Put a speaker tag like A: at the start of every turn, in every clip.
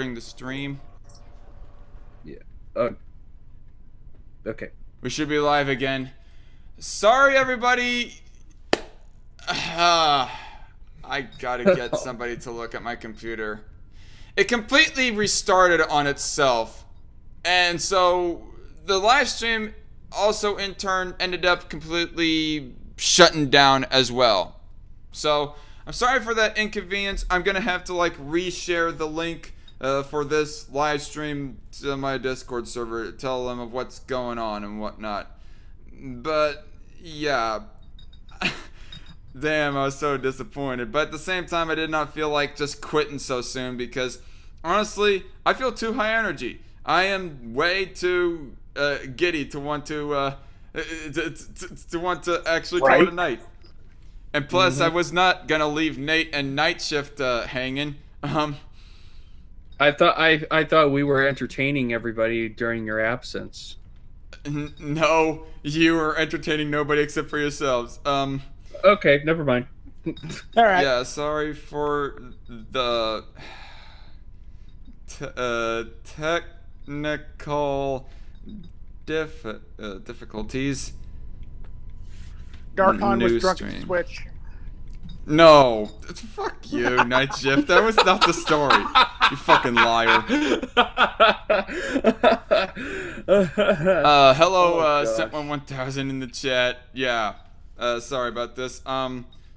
A: During the stream.
B: Yeah. Okay.
A: We should be live again. Sorry, everybody. I gotta get somebody to look at my computer. It completely restarted on itself. And so the live stream also in turn ended up completely shutting down as well. So I'm sorry for that inconvenience. I'm gonna have to reshare the link for this live stream to my Discord server, tell them of what's going on and whatnot. But yeah, damn, I was so disappointed. But at the same time, I did not feel like just quitting so soon because honestly, I feel too high energy. I am way too giddy to want to actually call it a night. And plus, I was not gonna leave Nate and Night Shift hanging.
B: I thought we were entertaining everybody during your absence.
A: No, you were entertaining nobody except for yourselves.
B: Okay, never mind.
C: All right.
A: Yeah, sorry for the technical difficulties.
C: DarkCon was drunk
A: stream.
C: at Switch.
A: No, fuck you, Night Shift. That was not the story. You fucking liar. Hello, Set111000 in the chat. Yeah, sorry about this.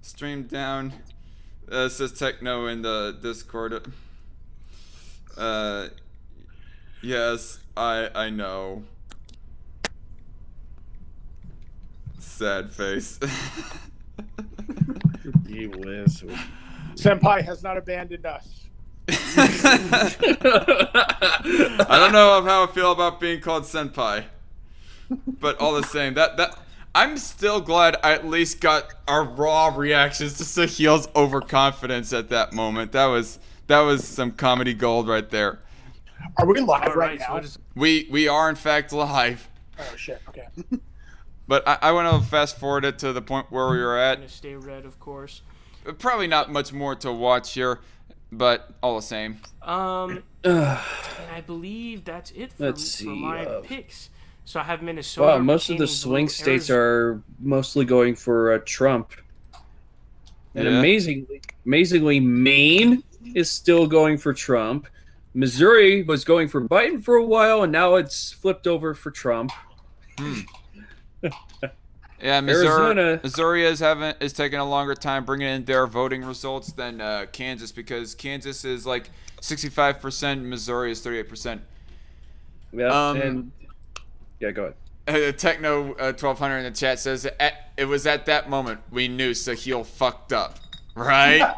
A: Stream down. Says Techno in the Discord. Yes, I know. Sad face.
B: You whiz.
C: Senpai has not abandoned us.
A: I don't know how I feel about being called senpai, but all the same, that I'm still glad I at least got our raw reactions to Sahil's overconfidence at that moment. That was some comedy gold right there.
C: Are we live right now?
A: We are in fact live.
C: Oh shit. Okay.
A: But I want to fast forward it to the point where we were at.
D: Gonna stay red, of course.
A: Probably not much more to watch here, but all the same.
D: And I believe that's it for my picks. So I have Minnesota.
B: Wow, most of the swing states are mostly going for Trump. And
A: Yeah.
B: amazingly, Maine is still going for Trump. Missouri was going for Biden for a while, and now it's flipped over for Trump.
A: Yeah, Missouri is taking a longer time bringing in their voting results than Kansas, because Kansas is like 65%, Missouri is 38%.
B: Yeah, yeah, go ahead.
A: Techno 1200 in the chat says it was at that moment we knew Sahil fucked up, right?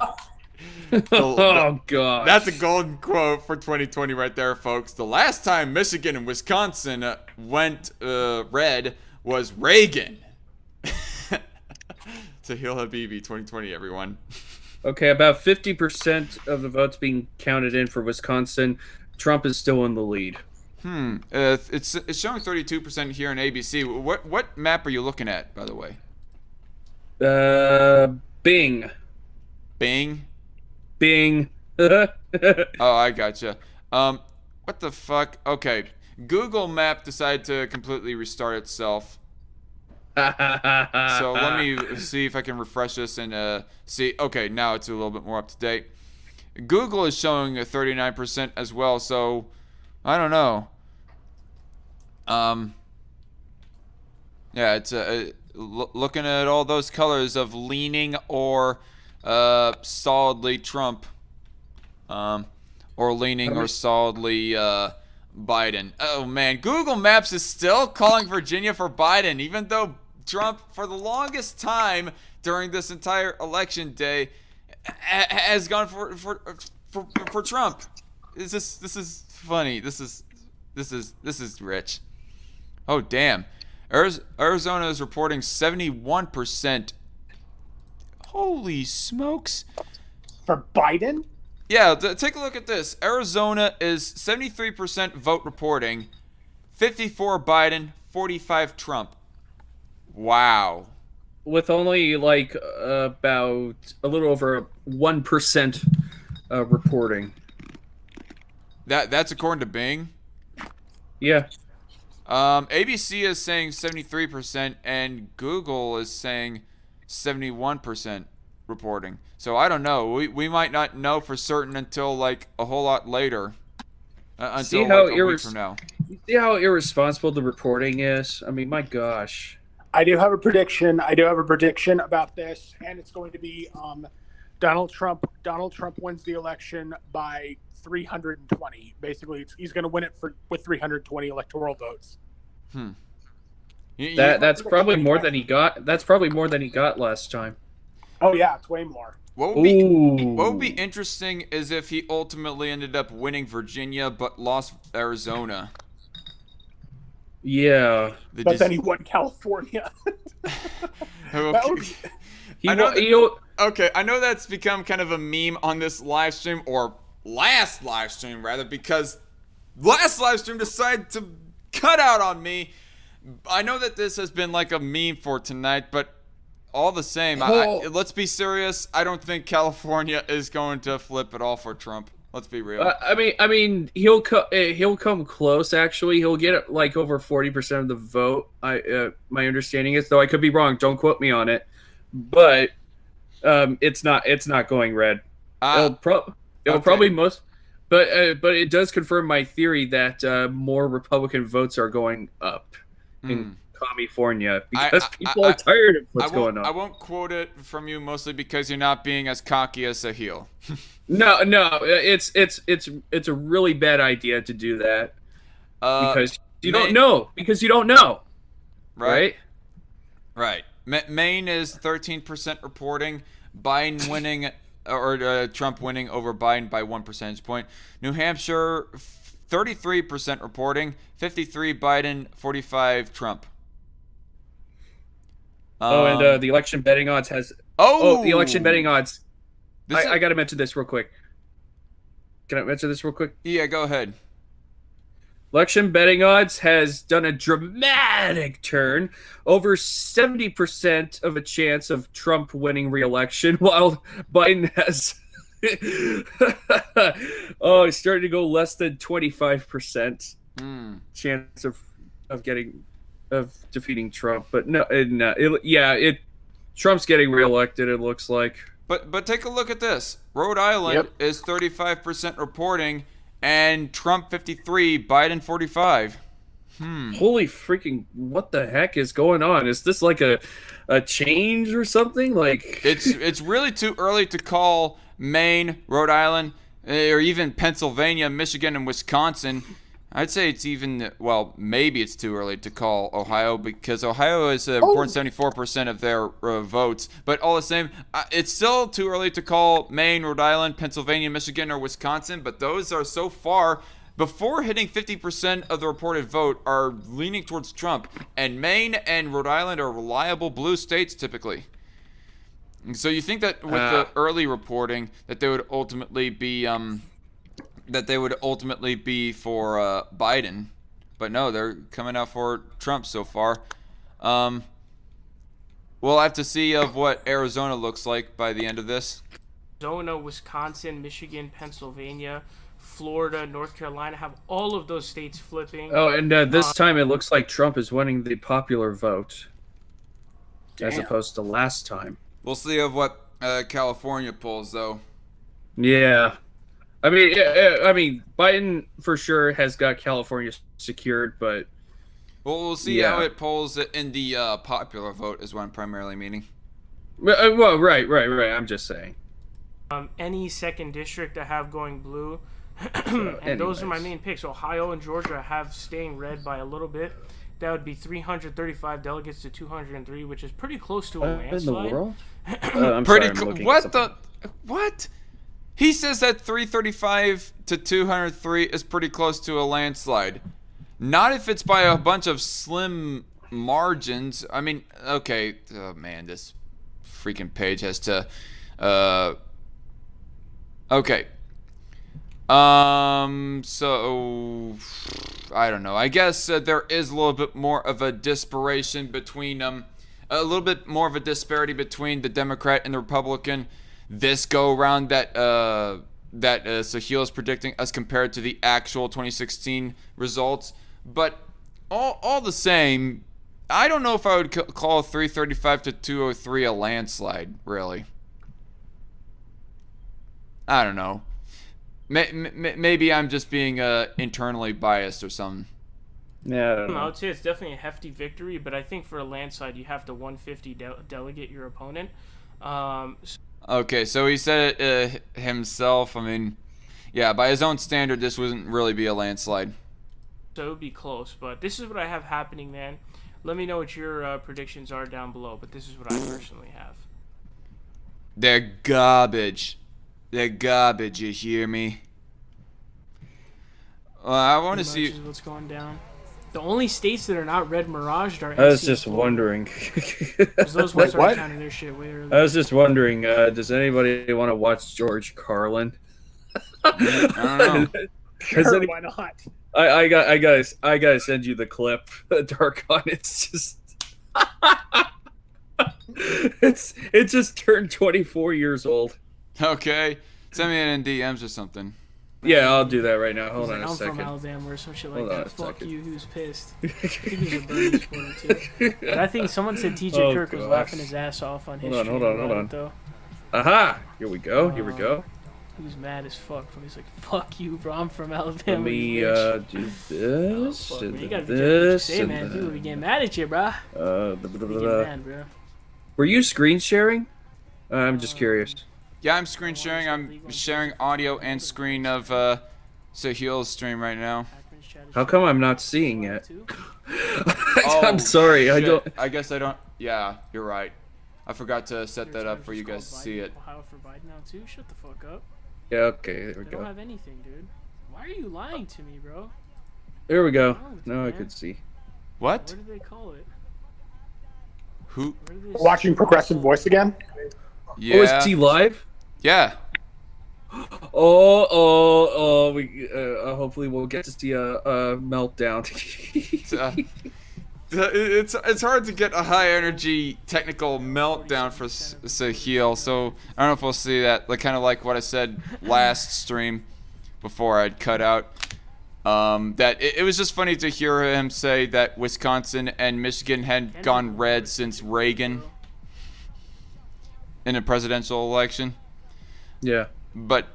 B: Oh god,
A: that's a golden quote for 2020 right there, folks. The last time Michigan and Wisconsin went red was Reagan. Sahil Habibi 2020, everyone.
B: Okay, about 50% of the votes being counted in for Wisconsin. Trump is still in the lead.
A: It's showing 32% here in ABC. What map are you looking at, by the way?
B: Bing.
A: Bing?
B: Bing.
A: Oh, I gotcha. What the fuck? Okay. Google Map decided to completely restart itself. So let me see if I can refresh this and see. Okay, now it's a little bit more up to date. Google is showing a 39% as well, so I don't know. Yeah, it's looking at all those colors of leaning or solidly Trump, or leaning or solidly Biden. Oh man, Google Maps is still calling Virginia for Biden, even though Trump, for the longest time during this entire election day, has gone for Trump. This is funny. This is rich. Oh damn, Arizona is reporting 71%. Holy smokes!
C: For Biden?
A: Yeah, take a look at this. Arizona is 73% vote reporting, 54 Biden, 45 Trump. Wow.
B: With only about a little over 1% reporting.
A: That's according to Bing.
B: Yeah.
A: ABC is saying 73%, and Google is saying 71% reporting. So I don't know. We might not know for certain until like a whole lot later. Until like a week from now.
B: See how irresponsible the reporting is? I mean, my gosh.
C: I do have a prediction. About this, and it's going to be Donald Trump. Donald Trump wins the election by 320. Basically, he's going to win it with 320 electoral votes.
B: That's probably more than he got. That's probably more than he got last time.
C: Oh yeah, it's way more.
A: What would be interesting is if he ultimately ended up winning Virginia but lost Arizona.
B: Yeah.
C: Then he won California.
A: Okay, I know that's become kind of a meme on this live stream, or last live stream rather, because last live stream decided to cut out on me. I know that this has been like a meme for tonight, but all the same, let's be serious. I don't think California is going to flip at all for Trump. Let's be real.
B: I mean, he'll come close. Actually, he'll get like over 40% of the vote. My understanding is, though I could be wrong. Don't quote me on it, but it's not going red. It'll probably most, but it does confirm my theory that more Republican votes are going up in California because people are tired of what's going on.
A: I won't quote it from you mostly because you're not being as cocky as a heel.
B: No, it's a really bad idea to do that because you don't know.
A: Right. Maine is 13% reporting Biden winning or Trump winning over Biden by 1 percentage point. New Hampshire 33% reporting, 53 Biden, 45 Trump.
B: And the election betting odds has. The election betting odds. I got to mention this real quick. Can I mention this real quick?
A: Yeah, go ahead.
B: Election betting odds has done a dramatic turn. Over 70% of a chance of Trump winning re-election, while Biden has. It's starting to go less than 25% chance of defeating Trump, but Trump's getting reelected. It looks like.
A: But take a look at this. Rhode Island is 35% reporting, and Trump 53, Biden 45.
B: Holy freaking! What the heck is going on? Is this like a change or something? Like
A: it's really too early to call Maine, Rhode Island, or even Pennsylvania, Michigan, and Wisconsin. I'd say it's even, maybe it's too early to call Ohio because Ohio is reporting 74% of their votes. But all the same, it's still too early to call Maine, Rhode Island, Pennsylvania, Michigan, or Wisconsin. But those are so far, before hitting 50% of the reported vote, are leaning towards Trump. And Maine and Rhode Island are reliable blue states typically. So you think that with the early reporting that they would ultimately be for Biden, but no, they're coming out for Trump so far. We'll have to see of what Arizona looks like by the end of this.
D: Arizona, Wisconsin, Michigan, Pennsylvania, Florida, North Carolina have all of those states flipping.
B: Oh, and this time it looks like Trump is winning the popular vote as opposed to last time.
A: We'll see of what California pulls, though.
B: Yeah. I mean, Biden for sure has got California secured, but
A: we'll see how it polls in the popular vote is what I'm primarily meaning.
B: Well, right. I'm just saying.
D: Any second district I have going blue, and those are my main picks. Ohio and Georgia have staying red by a little bit. That would be 335 delegates to 203, which is pretty close to a landslide.
B: In the world?
A: What? He says that 335 to 203 is pretty close to a landslide. Not if it's by a bunch of slim margins. I mean, okay. Oh, man, this freaking page has to... Okay. So... I don't know. I guess there is a little bit more of a disparity between... a little bit more of a disparity between the Democrat and the Republican this go around that that Sahil is predicting as compared to the actual 2016 results. But all the same, I don't know if I would call 335 to 203 a landslide, really. I don't know. Maybe I'm just being internally biased or something.
B: Yeah, I don't know.
D: I would say it's definitely a hefty victory, but I think for a landslide, you have to 150 delegate your opponent.
A: Okay, so he said it himself. I mean, yeah, by his own standard, this wouldn't really be a landslide.
D: So it would be close, but this is what I have happening, man. Let me know what your predictions are down below, but this is what I personally have.
A: They're garbage. They're garbage, you hear me? Well, I want to see
D: Is what's going down. The only states that are not red miraged are.
B: I was
D: NC
B: just
D: and Florida.
B: wondering.
D: 'Cause those ones
C: What?
D: are counting their shit way early.
B: I was just wondering, does anybody want to watch George Carlin?
A: I don't know.
C: Sure,
B: any-
C: why not?
B: I gotta send you the clip, DarkCon. It's just, it just turned 24 years old.
A: Okay, send me it in DMs or something.
B: Yeah, I'll do that right now. Hold
D: He's
B: on
D: like,
B: a
D: I'm from
B: second.
D: Alabama or some shit like
B: Hold on
D: that.
B: a
D: Fuck
B: second.
D: you, who's pissed? I think he was a Bernie supporter too. But I think someone said TJ
B: Oh,
D: Kirk was
B: gosh.
D: laughing his ass off on his
B: Hold on,
D: stream
B: hold on.
D: about it, though.
B: Aha! Here we go. Here we go.
D: He was mad as fuck. Bro. He's like, "Fuck you, bro. I'm from Alabama."
B: Let me
D: you bitch."
B: do this
D: Fuck,
B: and
D: man. You gotta be careful what you
B: this
D: say, man.
B: and
D: People be getting mad at you, bro. Be getting mad, bro.
B: Were you screen sharing? I'm just curious.
A: Yeah, I'm screen sharing. I'm sharing audio and screen of Sahil's stream right now.
B: How come I'm not seeing it?
A: Oh,
B: I'm sorry. I
A: shit.
B: don't.
A: I guess I don't. Yeah, you're right. I forgot to set that up for you guys to see it.
D: Ohio for Biden now too. Shut the fuck up.
B: Yeah. Okay. There we
D: They don't
B: go.
D: have anything, dude. Why are you lying to me, bro?
B: There we go.
D: What's wrong with
B: Now
D: you,
B: I
D: man?
B: could see.
A: What?
D: What do they call it?
A: Who?
D: What do they
C: Watching Progressive Voice again?
A: Yeah.
B: Oh, is T live?
A: Yeah.
B: We hopefully we'll get to see a meltdown.
A: It's hard to get a high energy technical meltdown for Sahil, so I don't know if we'll see that. Like kind of like what I said last stream before I'd cut out. That it was just funny to hear him say that Wisconsin and Michigan had gone red since Reagan in a presidential election.
B: Yeah.
A: But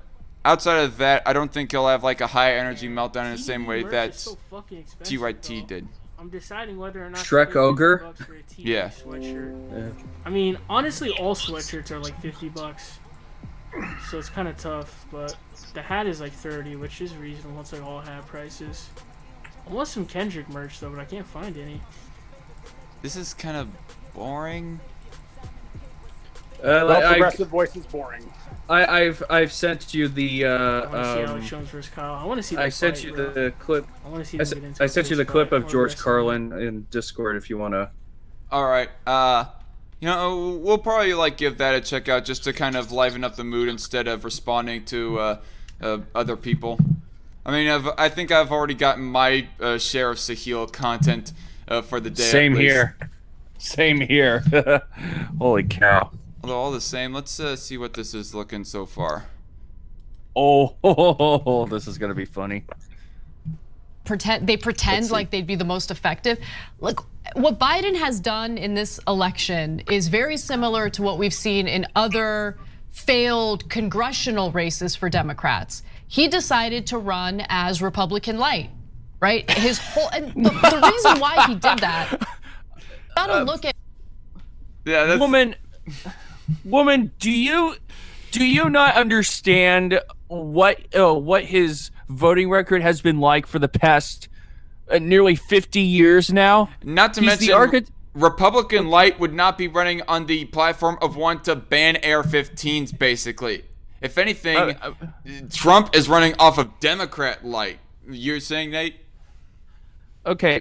A: outside of that, I don't think he'll have like a high energy meltdown in the same way that TYT did.
D: I'm deciding whether or not
B: Shrek
D: to pay
B: Ogre?
D: $50 for a TJ
A: Yeah.
D: sweatshirt.
B: Yeah.
D: I mean, honestly, all sweatshirts are like $50, so it's kind of tough. But the hat is like 30, which is reasonable. It's like all hat prices. I want some Kendrick merch though, but I can't find any.
A: This is kind of boring.
C: Well, Progressive Voice is boring.
B: I've sent you the
D: I want to see Alex Jones versus Kyle. I want to see.
B: I
D: the
B: sent
D: fight,
B: you
D: bro.
B: the clip.
D: I want to see.
B: I,
D: them get into
B: I
D: a
B: sent you
D: fist
B: the clip
D: fight
B: of
D: or
B: George
D: wrestling.
B: Carlin in Discord if you wanna.
A: All right. You know, we'll probably like give that a check out just to kind of liven up the mood instead of responding to other people. I mean, I think I've already gotten my share of Sahil content for the day. at
B: Same
A: least.
B: here. Same here. Holy cow.
A: Although all the same, let's see what this is looking so far.
B: Oh, this is gonna be funny.
E: They pretend like they'd be the most effective. Look, what Biden has done in this election is very similar to what we've seen in other failed congressional races for Democrats. He decided to run as Republican light, right? His whole and the reason why he did that. Gotta look at.
A: Yeah, that's
B: Woman, do you not understand what his voting record has been like for the past nearly 50 years now?
A: not to
B: He's
A: mention
B: the
A: Republican Light would not be running on the platform of one to ban AR-15s. Basically, if anything, Trump is running off of Democrat Light. You're saying, Nate?
B: Okay,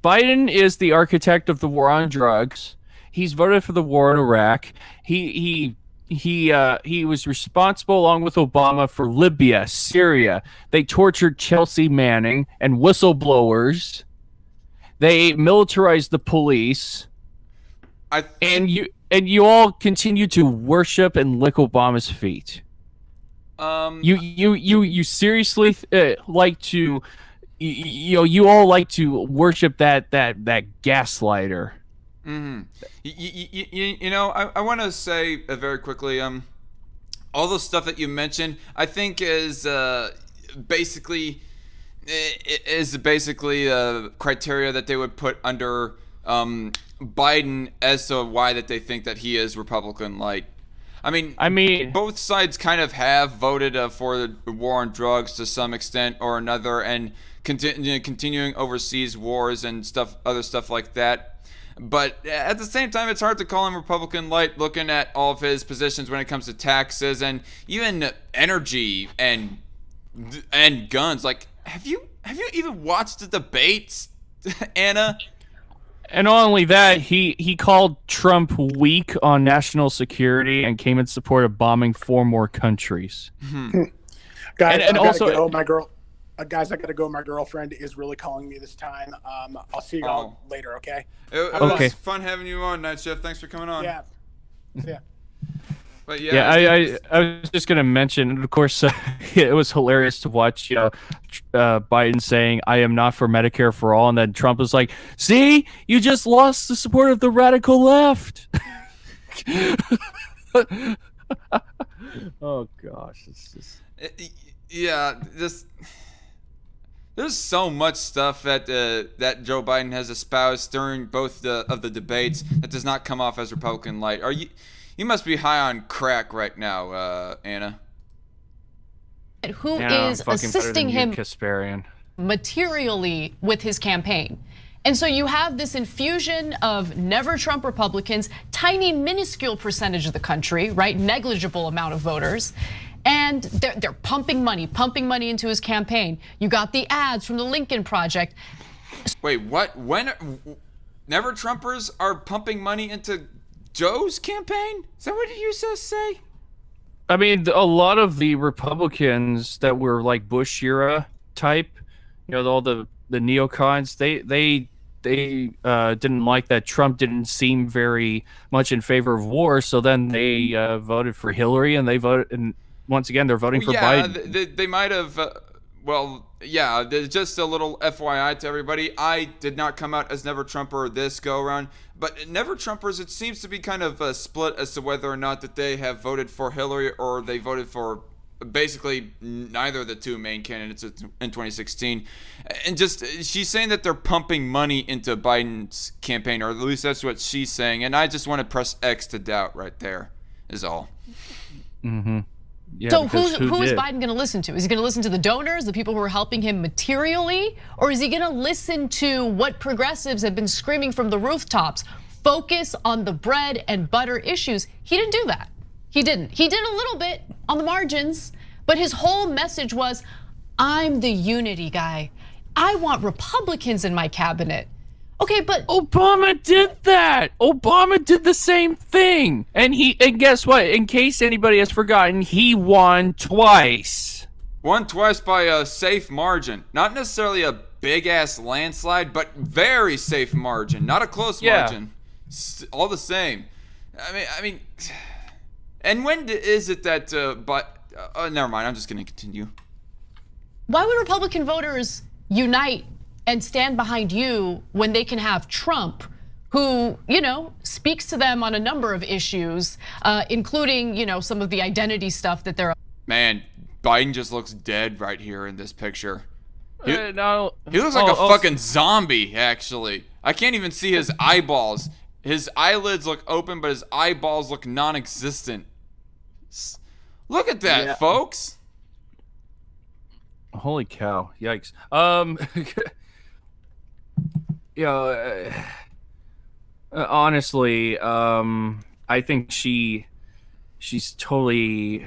B: Biden is the architect of the war on drugs. He's voted for the war in Iraq. He was responsible, along with Obama, for Libya, Syria. They tortured Chelsea Manning and whistleblowers. They militarized the police, and you all continue to worship and lick Obama's feet.
F: You seriously like to, you all like to worship that gaslighter.
A: Mm-hmm. I want to say very quickly, all the stuff that you mentioned, I think is basically criteria that they would put under Biden as to why that they think that he is Republican light. I mean, both sides kind of have voted for the war on drugs to some extent or another, and continuing overseas wars and other stuff like that. But at the same time, it's hard to call him Republican light, looking at all of his positions when it comes to taxes and even energy and guns. Like, have you even watched the debates, Anna?
F: And not only that, he called Trump weak on national security and came in support of bombing 4 more countries.
C: Guys,
F: and
C: I
F: also,
C: gotta go. My girl, guys, I gotta go. My girlfriend is really calling me this time. I'll see you all later. Okay.
A: It was fun having you on, Night Shift. Thanks for coming on.
C: Yeah. Yeah.
A: But
F: I was just gonna mention, of course, it was hilarious to watch, Biden saying, "I am not for Medicare for all," and then Trump was like, "See, you just lost the support of the radical left." Oh gosh, it's just
A: there's so much stuff that Joe Biden has espoused during both of the debates that does not come off as Republican light. You must be high on crack right now, Anna.
E: Who is assisting him
F: Kasparian.
E: materially with his campaign. And so you have this infusion of never Trump Republicans, tiny minuscule percentage of the country, right? Negligible amount of voters. And they're pumping money into his campaign. You got the ads from the Lincoln Project.
A: Wait, what? When? Never Trumpers are pumping money into Joe's campaign? Is that what you just say?
F: I mean, a lot of the Republicans that were like Bush era type, all the neocons, they didn't like that Trump didn't seem very much in favor of war, so then they voted for Hillary, and and once again they're voting for Biden.
A: They might have. Just a little FYI to everybody. I did not come out as Never Trumper this go around, but Never Trumpers, it seems to be kind of split as to whether or not that they have voted for Hillary or they voted for basically neither of the two main candidates in 2016. And just, she's saying that they're pumping money into Biden's campaign, or at least that's what she's saying. And I just want to press X to doubt right there, is all.
F: Mm-hmm. Yeah,
E: so who is Biden going to listen to? Is he going to listen to the donors, the people who are helping him materially? Or is he going to listen to what progressives have been screaming from the rooftops? Focus on the bread and butter issues. He didn't do that. He didn't. He did a little bit on the margins, but his whole message was, I'm the unity guy. I want Republicans in my cabinet. Okay, but
F: Obama did that. Obama did the same thing. And guess what? In case anybody has forgotten, he won twice.
A: Won twice by a safe margin. Not necessarily a big ass landslide, but very safe margin. Not a close margin. All the same. I mean, and when is it that? Never mind. I'm just gonna continue.
E: Why would Republican voters unite and stand behind you when they can have Trump, who, speaks to them on a number of issues, including, some of the identity stuff that they're.
A: Man, Biden just looks dead right here in this picture. He looks like a
F: oh,
A: fucking zombie, actually. I can't even see his eyeballs. His eyelids look open, but his eyeballs look non-existent. Look at that, folks.
F: Holy cow! Yikes. Honestly, I think she's totally.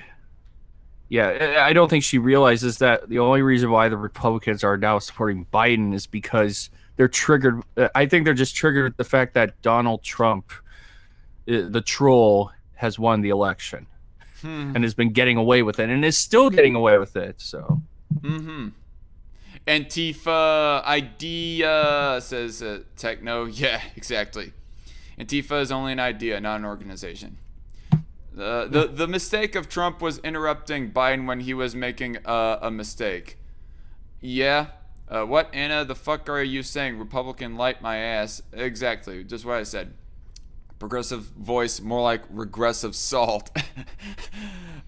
F: I don't think she realizes that the only reason why the Republicans are now supporting Biden is because they're triggered. I think they're just triggered with the fact that Donald Trump, the troll, has won the election and has been getting away with it and is still getting away with it. So.
A: Mm-hmm. Antifa idea, says Techno. Yeah, exactly. Antifa is only an idea, not an organization. The mistake of Trump was interrupting Biden when he was making a mistake. Yeah. What, Anna, the fuck are you saying? Republican light my ass. Exactly, just what I said. Progressive voice, more like regressive salt.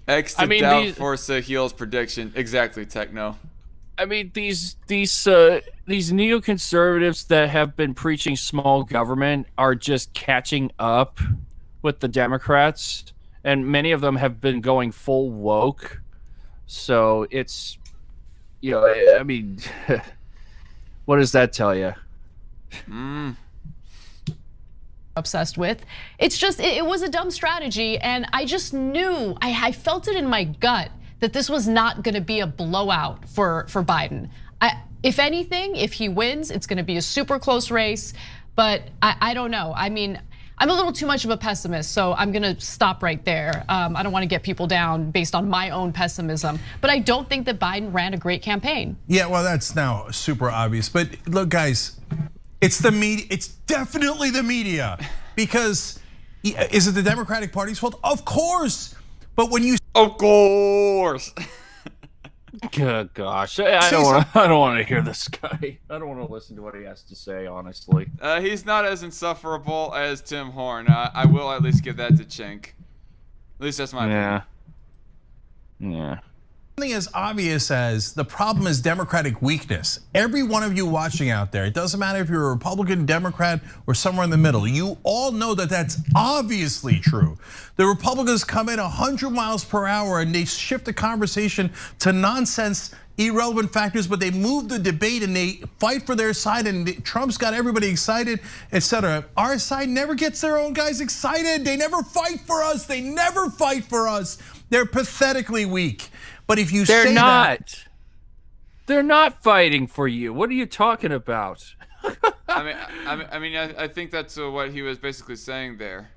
A: X to doubt Forza heals prediction. Exactly, Techno.
F: I mean, these neoconservatives that have been preaching small government are just catching up with the Democrats, and many of them have been going full woke. So it's, I mean, what does that tell you?
E: Obsessed with. It's just, it was a dumb strategy, and I just knew, I felt it in my gut that this was not gonna be a blowout for Biden. If anything, if he wins, it's gonna be a super close race, but I don't know. I mean, I'm a little too much of a pessimist, so I'm gonna stop right there. I don't wanna get people down based on my own pessimism, but I don't think that Biden ran a great campaign.
G: Yeah, well, that's now super obvious, but look, guys, it's the media, it's definitely the media, because is it the Democratic Party's fault? Of course, but when you...
A: Of course.
F: Good gosh, I don't want to hear this guy. I don't want to listen to what he has to say, honestly.
A: He's not as insufferable as Tim Horn. I will at least give that to Chink. At least that's my opinion.
F: Yeah.
G: Something as obvious as the problem is Democratic weakness. Every one of you watching out there, it doesn't matter if you're a Republican, Democrat, or somewhere in the middle, you all know that that's obviously true. The Republicans come in 100 miles per hour and they shift the conversation to nonsense, irrelevant factors, but they move the debate and they fight for their side, and Trump's got everybody excited, etc. Our side never gets their own guys excited. They never fight for us. They never fight for us. They're pathetically weak. But if you
F: they're not fighting for you. What are you talking about?
A: I think that's what he was basically saying there.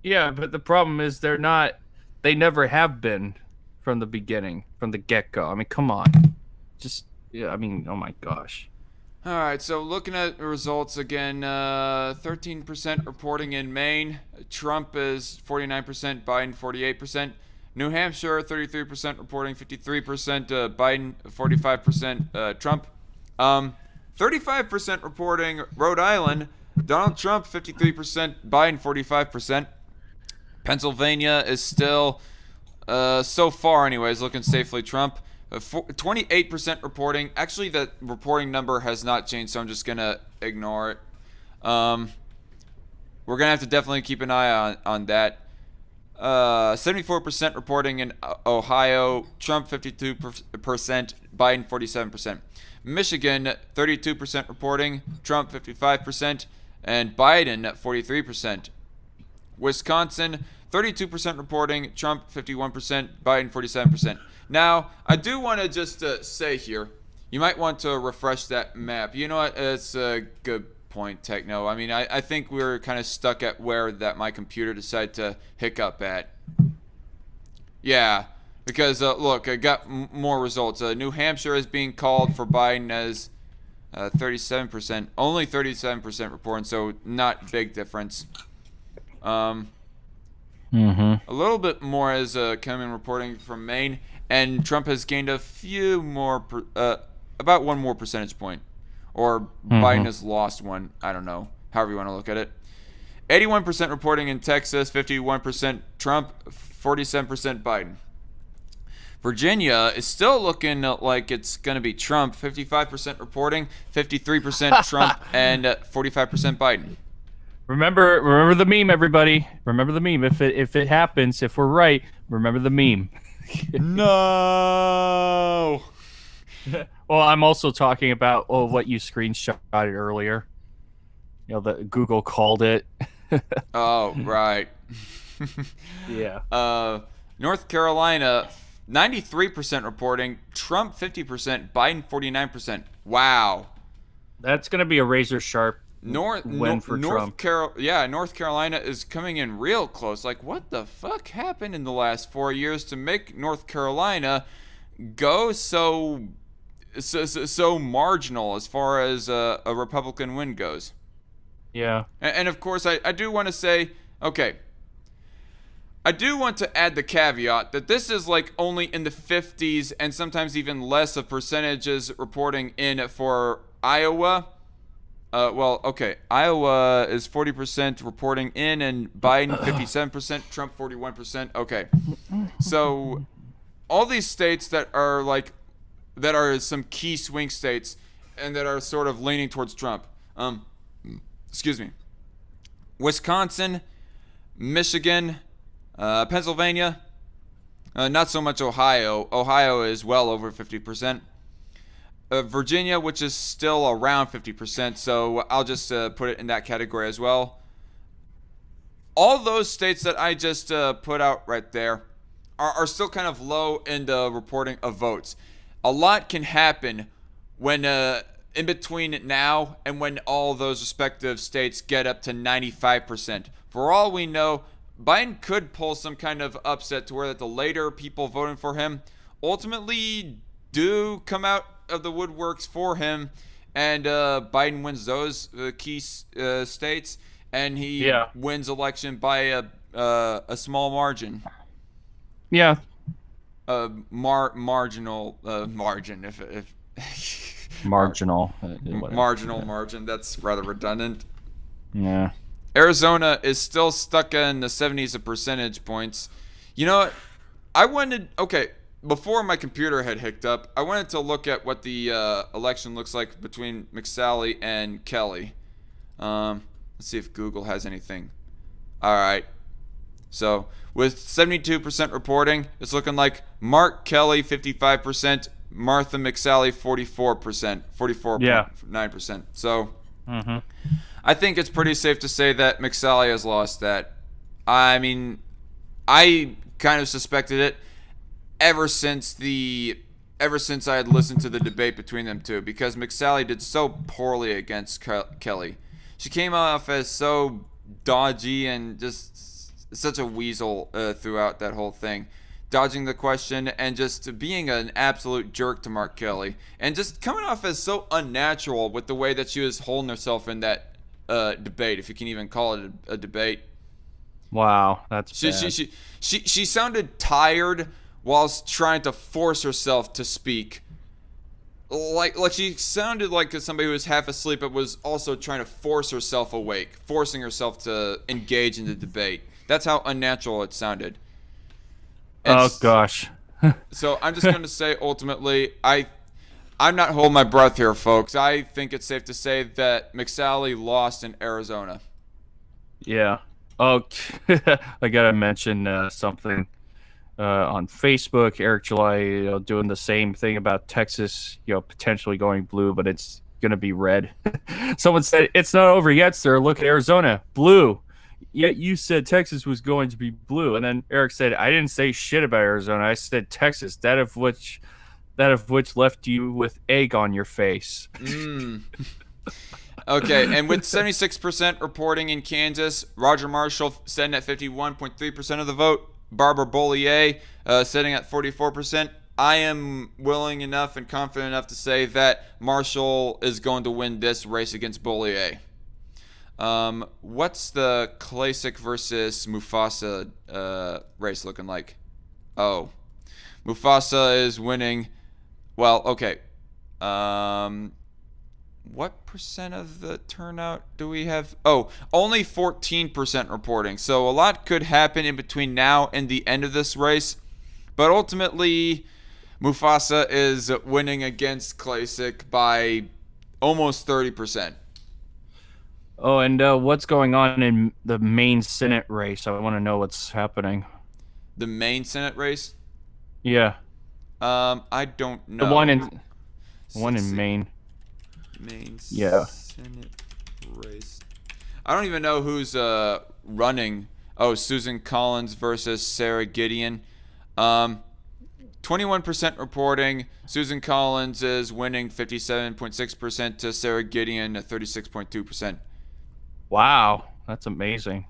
F: Yeah, but the problem is they're not. They never have been from the beginning, from the get-go. I mean, come on. Oh my gosh.
A: All right, so looking at the results again, 13% reporting in Maine. Trump is 49%, Biden 48%. New Hampshire, 33% reporting, 53% Biden, 45% Trump. 35% reporting Rhode Island, Donald Trump, 53%, Biden, 45%. Pennsylvania is still, so far anyways, looking safely Trump. 28% reporting. Actually, the reporting number has not changed, so I'm just going to ignore it. We're going to have to definitely keep an eye on that. 74% reporting in Ohio, Trump 52%, Biden 47%. Michigan 32% reporting, Trump 55%, and Biden 43%. Wisconsin 32% reporting, Trump 51%, Biden 47%. Now, I do want to just say here, you might want to refresh that map. You know what? It's a good point, Techno. I mean, I think we're kind of stuck at where that my computer decided to hiccup at. Yeah, because look, I got more results. New Hampshire is being called for Biden as 37%, only 37% reporting, so not big difference. A little bit more is coming reporting from Maine, and Trump has gained a few more, about one more percentage point. Or Biden has lost one. I don't know. However you want to look at it. 81% reporting in Texas, 51% Trump, 47% Biden. Virginia is still looking like it's going to be Trump, 55% reporting, 53% Trump, and 45% Biden.
F: Remember the meme, everybody. Remember the meme. If it happens, if we're right, remember the meme.
A: No.
F: Well, I'm also talking about what you screenshotted earlier. You know, that Google called it.
A: Oh, right.
F: Yeah.
A: North Carolina, 93% reporting, Trump 50%, Biden 49%. Wow.
F: That's going to be a razor sharp win for Trump.
A: North Carolina is coming in real close. Like, what the fuck happened in the last 4 years to make North Carolina go so marginal as far as a Republican win goes?
F: Yeah.
A: And of course, I do want to say, okay, I do want to add the caveat that this is like only in the 50s and sometimes even less of percentages reporting in for Iowa. Iowa is 40% reporting in and Biden 57%, Trump 41%. Okay. So all these states that are some key swing states and that are sort of leaning towards Trump. Excuse me. Wisconsin, Michigan, Pennsylvania, not so much Ohio. Ohio is well over 50%. Virginia, which is still around 50%, so I'll just put it in that category as well. All those states that I just put out right there are still kind of low in the reporting of votes. A lot can happen when in between now and when all those respective states get up to 95%. For all we know, Biden could pull some kind of upset to where that the later people voting for him ultimately do come out of the woodworks for him, and Biden wins those key states, and he wins election by a small margin.
F: Yeah.
A: Marginal margin, if
F: marginal.
A: Marginal margin. That's rather redundant.
F: Yeah.
A: Arizona is still stuck in the 70s of percentage points. You know what? Before my computer had hicked up, I wanted to look at what the election looks like between McSally and Kelly. Let's see if Google has anything. All right. So with 72% reporting, it's looking like Mark Kelly 55%, Martha McSally 44%, 44.9%. So I think it's pretty safe to say that McSally has lost that. I mean, I kind of suspected it ever since I had listened to the debate between them two, because McSally did so poorly against Kelly. She came off as so dodgy and just such a weasel throughout that whole thing, dodging the question and just being an absolute jerk to Mark Kelly, and just coming off as so unnatural with the way that she was holding herself in that debate, if you can even call it a debate.
F: Wow, that's bad.
A: She sounded tired whilst trying to force herself to speak. Like she sounded like somebody who was half asleep but was also trying to force herself awake, forcing herself to engage in the debate. That's how unnatural it sounded. And
F: gosh.
A: So I'm just going to say, ultimately, I'm not holding my breath here, folks. I think it's safe to say that McSally lost in Arizona.
F: Yeah. Oh, I gotta mention something on Facebook. Eric July doing the same thing about Texas, potentially going blue, but it's gonna be red. Someone said it's not over yet, sir. Look at Arizona, blue. Yet you said Texas was going to be blue, and then Eric said, "I didn't say shit about Arizona. I said Texas. That of which left you with egg on your face."
A: Okay, and with 76% reporting in Kansas, Roger Marshall sitting at 51.3% of the vote, Barbara Bollier sitting at 44%. I am willing enough and confident enough to say that Marshall is going to win this race against Bollier. What's the Klasich versus Mufasa race looking like? Oh, Mufasa is winning. Well, okay. What percent of the turnout do we have? Oh, only 14% reporting. So a lot could happen in between now and the end of this race. But ultimately, Mufasa is winning against Klasich by almost 30%.
F: Oh, and what's going on in the main Senate race? I want to know what's happening.
A: The main Senate race?
F: Yeah.
A: I don't know.
F: The one in Maine.
A: Main
F: Yeah.
A: Senate race. I don't even know who's running. Oh, Susan Collins versus Sarah Gideon. 21% reporting. Susan Collins is winning 57.6% to Sarah Gideon at 36.2%.
F: Wow, that's amazing.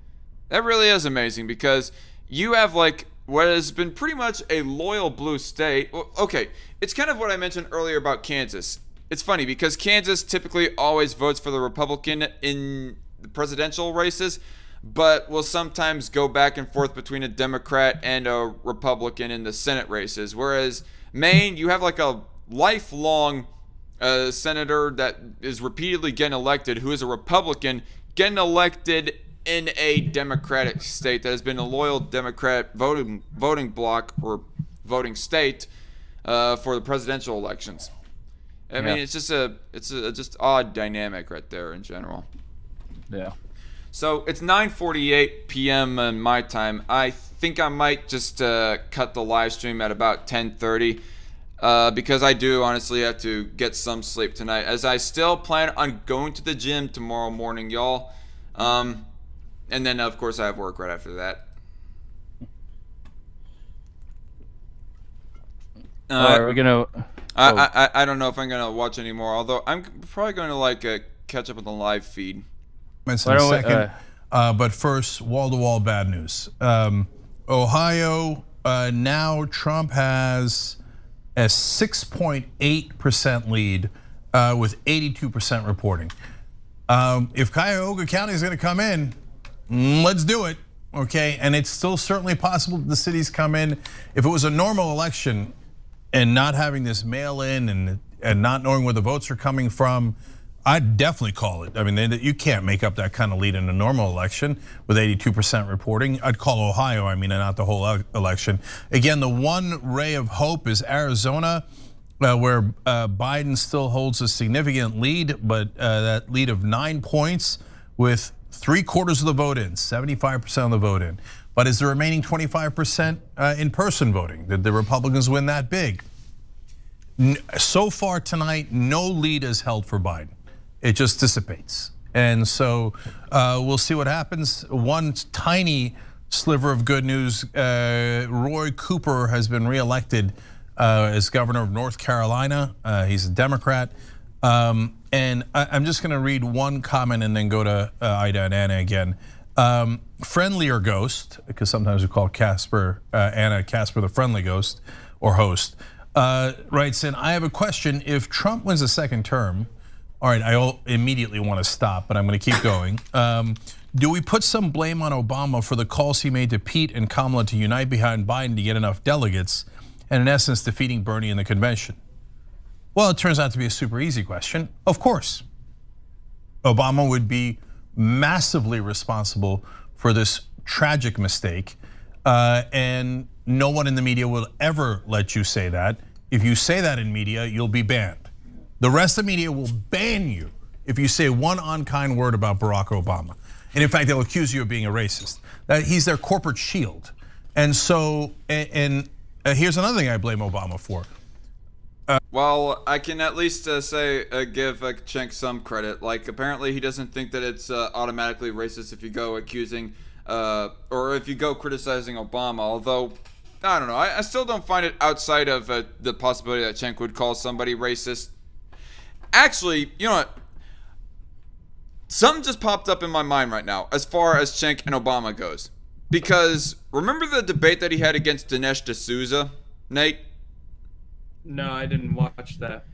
A: That really is amazing, because you have like what has been pretty much a loyal blue state. Well, okay, it's kind of what I mentioned earlier about Kansas. It's funny because Kansas typically always votes for the Republican in the presidential races, but will sometimes go back and forth between a Democrat and a Republican in the Senate races. Whereas Maine, you have like a lifelong senator that is repeatedly getting elected, who is a Republican, getting elected in a Democratic state that has been a loyal Democrat voting bloc or voting state for the presidential elections. I mean, it's just a just odd dynamic right there in general.
F: Yeah.
A: So it's 9:48 p.m. in my time. I think I might just cut the live stream at about 10:30 because I do honestly have to get some sleep tonight, as I still plan on going to the gym tomorrow morning, y'all. And then of course I have work right after that.
F: Are we gonna?
A: I don't know if I'm gonna watch anymore. Although I'm probably gonna catch up on the live feed.
G: In a second, but first, wall-to-wall bad news. Ohio, now Trump has a 6.8% lead with 82% reporting. If Cuyahoga County is going to come in, let's do it, okay? And it's still certainly possible that the cities come in. If it was a normal election and not having this mail-in and not knowing where the votes are coming from, I'd definitely call it. I mean, you can't make up that kind of lead in a normal election with 82% reporting. I'd call Ohio, and not the whole election. Again, the one ray of hope is Arizona, where Biden still holds a significant lead, but that lead of 9 points with 3/4 of the vote in, 75% of the vote in. But is the remaining 25% in-person voting? Did the Republicans win that big? So far tonight, no lead is held for Biden. It just dissipates. And so we'll see what happens. One tiny sliver of good news, Roy Cooper has been reelected as governor of North Carolina. He's a Democrat. And I'm just gonna read one comment and then go to Ida and Anna again. Friendlier Ghost, because sometimes we call Anna Casper the Friendly Ghost or host, writes in, I have a question. If Trump wins a second term, all right, I immediately want to stop, but I'm going to keep going. Do we put some blame on Obama for the calls he made to Pete and Kamala to unite behind Biden to get enough delegates, and in essence defeating Bernie in the convention? Well, it turns out to be a super easy question. Of course. Obama would be massively responsible for this tragic mistake, and no one in the media will ever let you say that. If you say that in media, you'll be banned. The rest of the media will ban you if you say one unkind word about Barack Obama. And in fact, they'll accuse you of being a racist. He's their corporate shield. And so, here's another thing I blame Obama for.
A: Well, I can at least give Cenk some credit. Like, apparently he doesn't think that it's automatically racist if you go accusing or if you go criticizing Obama. Although, I don't know. I still don't find it outside of the possibility that Cenk would call somebody racist. Actually, you know what? Something just popped up in my mind right now as far as Cenk and Obama goes. Because remember the debate that he had against Dinesh D'Souza, Nate?
B: No, I didn't watch that.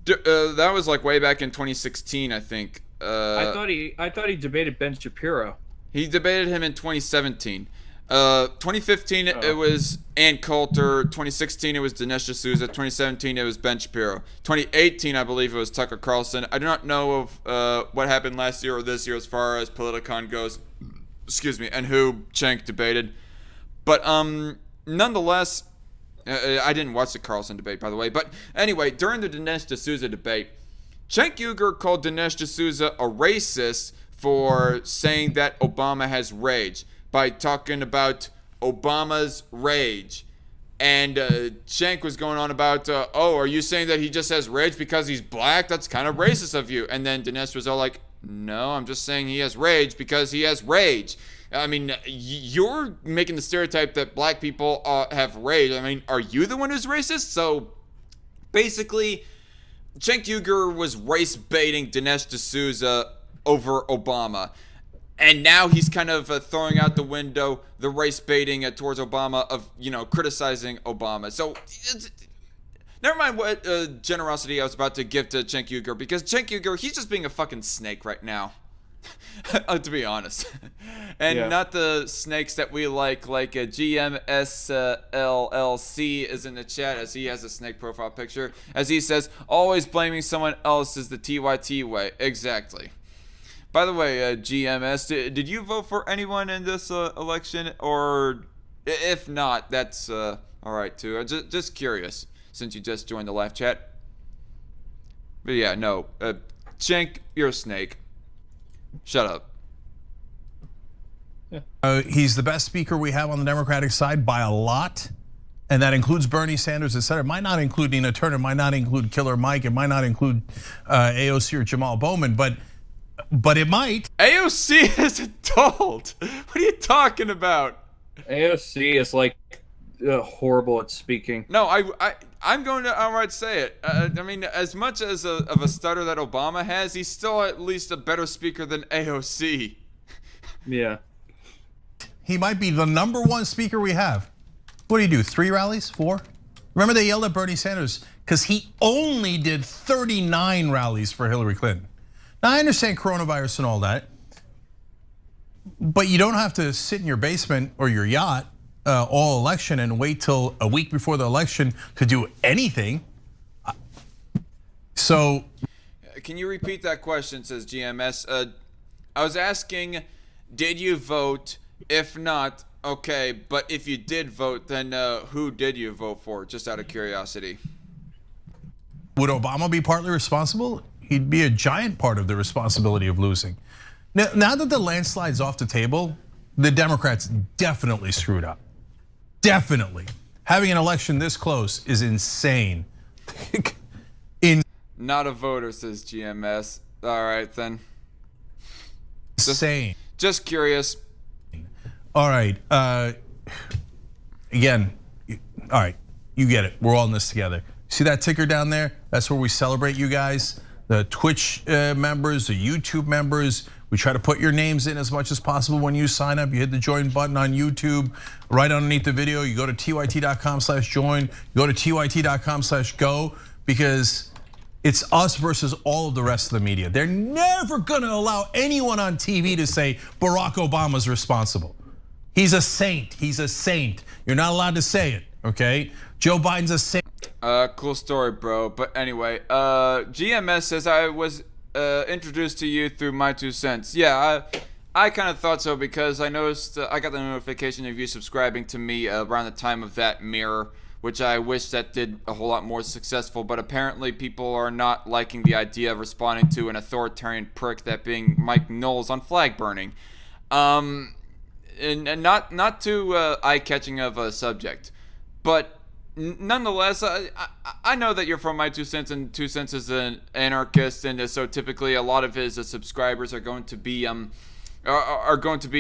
A: That was like way back in 2016, I think.
B: I thought he debated Ben Shapiro.
A: He debated him in 2017. 2015 it was Ann Coulter. 2016 it was Dinesh D'Souza. 2017 it was Ben Shapiro. 2018 I believe it was Tucker Carlson. I do not know of what happened last year or this year as far as Politicon goes. Excuse me, and who Cenk debated. But nonetheless, I didn't watch the Carlson debate, by the way. But anyway, during the Dinesh D'Souza debate, Cenk Uygur called Dinesh D'Souza a racist for saying that Obama has rage by talking about Obama's rage. And Cenk was going on about, oh, are you saying that he just has rage because he's black? That's kind of racist of you. And then Dinesh was all like, no, I'm just saying he has rage because he has rage. I mean, you're making the stereotype that black people have rage. I mean, are you the one who's racist? So basically, Cenk Uygur was race baiting Dinesh D'Souza over Obama. And now he's kind of throwing out the window the race baiting towards Obama of, criticizing Obama. So never mind what generosity I was about to give to Cenk Uygur, because Cenk Uygur, he's just being a fucking snake right now. To be honest. And not the snakes that we like a GMSLLC is in the chat, as he has a snake profile picture. As he says, always blaming someone else is the TYT way. Exactly. By the way, GMS, did you vote for anyone in this election? Or if not, that's alright too. Just curious, since you just joined the live chat. But yeah, no. Chink, you're a snake. Shut up.
G: He's the best speaker we have on the Democratic side by a lot. And that includes Bernie Sanders, etc. It might not include Nina Turner, might not include Killer Mike, it might not include AOC or Jamal Bowman, but it might.
A: AOC is adult. What are you talking about?
F: AOC is like horrible at speaking.
A: No, I'm going to outright say it. I mean, as much as of a stutter that Obama has, he's still at least a better speaker than AOC.
F: Yeah.
G: He might be the #1 speaker we have. What do you do, 3 rallies, 4? Remember they yelled at Bernie Sanders because he only did 39 rallies for Hillary Clinton. Now I understand coronavirus and all that, but you don't have to sit in your basement or your yacht all election and wait till a week before the election to do anything. So,
A: can you repeat that question? Says GMS. I was asking, did you vote? If not, okay. But if you did vote, then who did you vote for? Just out of curiosity.
G: Would Obama be partly responsible? He'd be a giant part of the responsibility of losing. Now that the landslide's off the table, the Democrats definitely screwed up. Definitely. Having an election this close is insane.
A: Not a voter, says GMS. All right, then.
G: Insane.
A: Just curious.
G: All right. Again, all right. You get it. We're all in this together. See that ticker down there? That's where we celebrate you guys. The Twitch members, the YouTube members. We try to put your names in as much as possible when you sign up. You hit the join button on YouTube. Right underneath the video, you go to tyt.com/join. You go to tyt.com/go, because it's us versus all of the rest of the media. They're never gonna allow anyone on TV to say Barack Obama's responsible. He's a saint. He's a saint. You're not allowed to say it, okay? Joe Biden's a saint.
A: Cool story, bro. But anyway, GMS says I was introduced to you through my 2 cents. Yeah, I kind of thought so, because I noticed I got the notification of you subscribing to me around the time of that mirror, which I wish that did a whole lot more successful. But apparently people are not liking the idea of responding to an authoritarian prick, that being Mike Knowles, on flag burning. And not too eye-catching of a subject, but nonetheless, I know that you're from my 2 cents, and 2 cents is an anarchist, and so typically a lot of his subscribers are going to be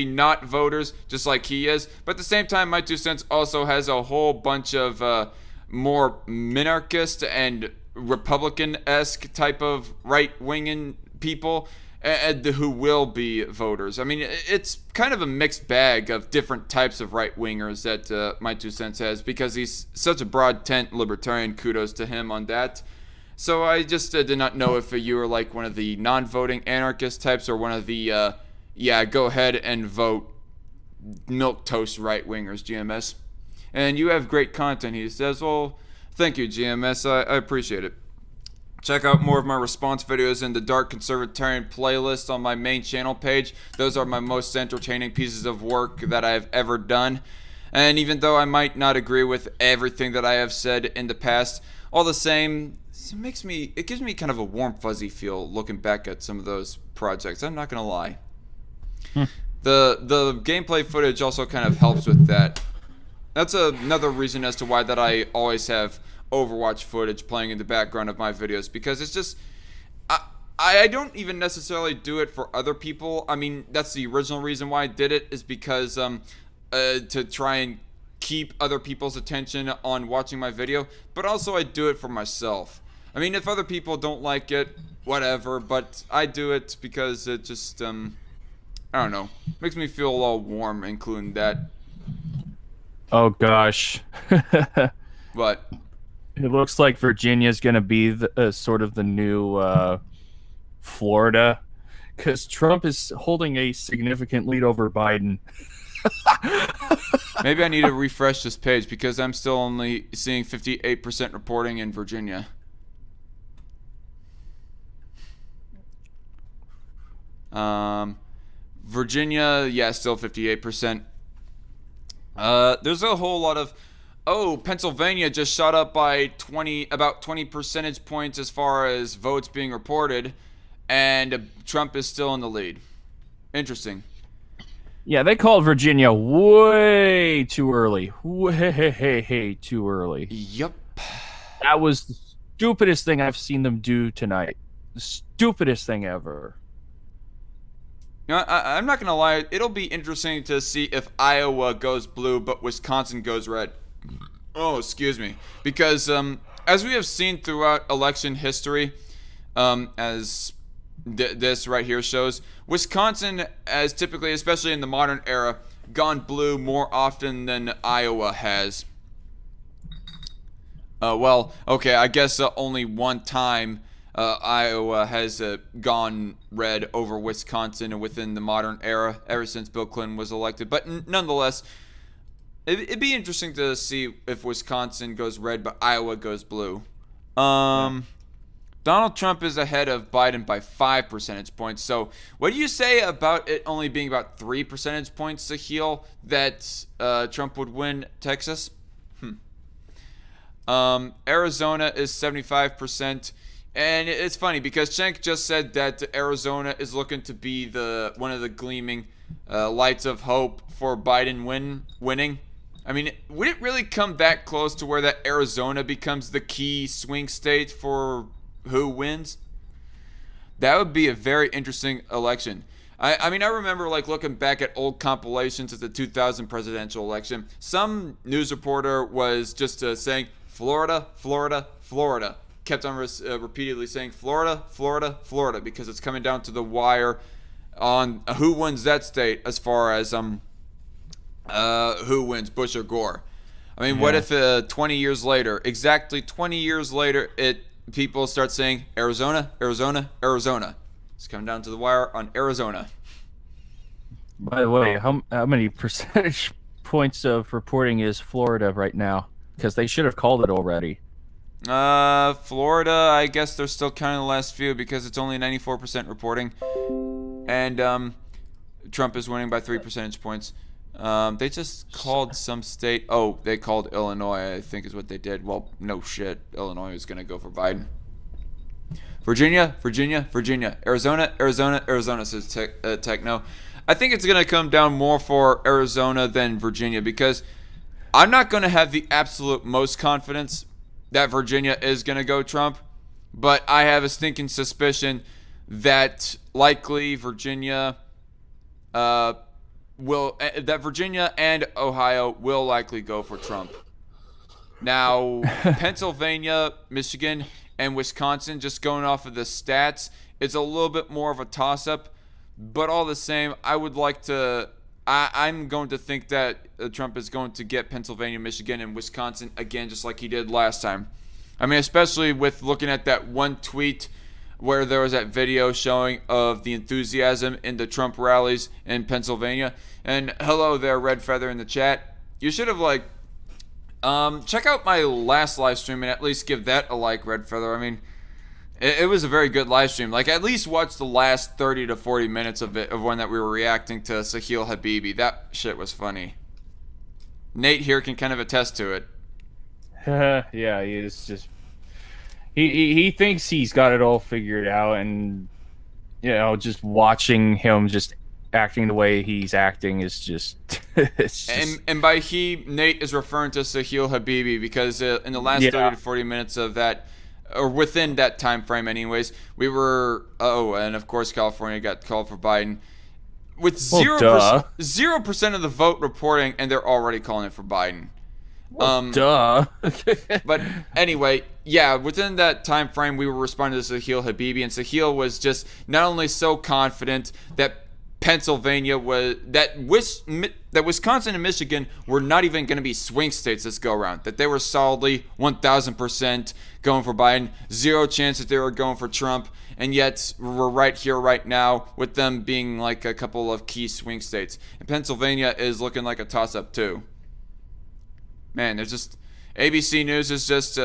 A: not voters, just like he is. But at the same time, my 2 cents also has a whole bunch of more minarchist and Republican-esque type of right-winging people who will be voters. I mean, it's kind of a mixed bag of different types of right-wingers that my 2 cents has, because he's such a broad tent libertarian. Kudos to him on that. So I just did not know if you were like one of the non-voting anarchist types, or one of the, yeah, go ahead and vote milquetoast right-wingers, GMS. And you have great content, he says. Well, thank you, GMS. I appreciate it. Check out more of my response videos in the Dark Conservatarian playlist on my main channel page. Those are my most entertaining pieces of work that I have ever done. And even though I might not agree with everything that I have said in the past, all the same, it gives me kind of a warm fuzzy feel looking back at some of those projects. I'm not gonna lie. The gameplay footage also kind of helps with that. That's another reason as to why that I always have Overwatch footage playing in the background of my videos, because it's just I don't even necessarily do it for other people. I mean, that's the original reason why I did it, is because to try and keep other people's attention on watching my video, but also I do it for myself. I mean, if other people don't like it, whatever, but I do it because it just I don't know, makes me feel all warm, including that.
F: Oh gosh.
A: What?
F: It looks like Virginia's going to be sort of the new Florida, because Trump is holding a significant lead over Biden.
A: Maybe I need to refresh this page because I'm still only seeing 58% reporting in Virginia. Virginia, yeah, still 58%. There's a whole lot of... Oh, Pennsylvania just shot up by about 20 percentage points as far as votes being reported, and Trump is still in the lead. Interesting.
F: Yeah, they called Virginia way too early. Way too early.
A: Yep.
F: That was the stupidest thing I've seen them do tonight. The stupidest thing ever.
A: You know, I'm not going to lie. It'll be interesting to see if Iowa goes blue, but Wisconsin goes red. Oh, excuse me. Because as we have seen throughout election history, as this right here shows, Wisconsin has typically, especially in the modern era, gone blue more often than Iowa has. Well, okay, I guess only one time Iowa has gone red over Wisconsin within the modern era, ever since Bill Clinton was elected. But nonetheless, it'd be interesting to see if Wisconsin goes red, but Iowa goes blue. Donald Trump is ahead of Biden by 5 percentage points. So what do you say about it only being about 3 percentage points to heal that Trump would win Texas? Arizona is 75%. And it's funny because Cenk just said that Arizona is looking to be one of the gleaming lights of hope for Biden winning. I mean, would it really come that close to where that Arizona becomes the key swing state for who wins? That would be a very interesting election. I mean, I remember like looking back at old compilations of the 2000 presidential election. Some news reporter was just saying, Florida, Florida, Florida. Kept on repeatedly saying Florida, Florida, Florida, because it's coming down to the wire on who wins that state as far as who wins, Bush or Gore. I mean, what if 20 years later, exactly 20 years later, people start saying Arizona, Arizona, Arizona. It's coming down to the wire on Arizona.
F: By the way, how many percentage points of reporting is Florida right now? Because they should have called it already.
A: Florida, I guess they're still counting the last few because it's only 94% reporting. And, Trump is winning by 3 percentage points. They just called some state. Oh, they called Illinois, I think is what they did. Well, no shit. Illinois is going to go for Biden. Virginia, Virginia, Virginia. Arizona, Arizona, Arizona, says Techno. I think it's going to come down more for Arizona than Virginia because I'm not going to have the absolute most confidence that Virginia is going to go Trump, but I have a stinking suspicion that likely Virginia that Virginia and Ohio will likely go for Trump. Now, Pennsylvania, Michigan, and Wisconsin, just going off of the stats, it's a little bit more of a toss-up, but all the same, I'm going to think that Trump is going to get Pennsylvania, Michigan, and Wisconsin again, just like he did last time. I mean, especially with looking at that one tweet where there was that video showing of the enthusiasm in the Trump rallies in Pennsylvania. And hello there, Red Feather in the chat. You should have check out my last live stream and at least give that a like, Red Feather. I mean, it was a very good live stream. Like, at least watch the last 30 to 40 minutes of it, of one that we were reacting to Sahil Habibi. That shit was funny. Nate here can kind of attest to it.
F: Yeah, he's just he thinks he's got it all figured out, and just watching him just acting the way he's acting is just, it's just...
A: And by he, Nate is referring to Sahil Habibi because in the last 30 to 40 minutes of that, or within that time frame anyways, we were, and of course California got called for Biden. With 0% of the vote reporting, and they're already calling it for Biden.
F: Duh.
A: But anyway, yeah, within that time frame, we were responding to Sahil Habibi, and Sahil was just not only so confident that Pennsylvania that Wisconsin and Michigan were not even going to be swing states this go around. That they were solidly 1,000% going for Biden. Zero chance that they were going for Trump. And yet we're right here right now with them being like a couple of key swing states. And Pennsylvania is looking like a toss-up too. Man, there's just ABC News is just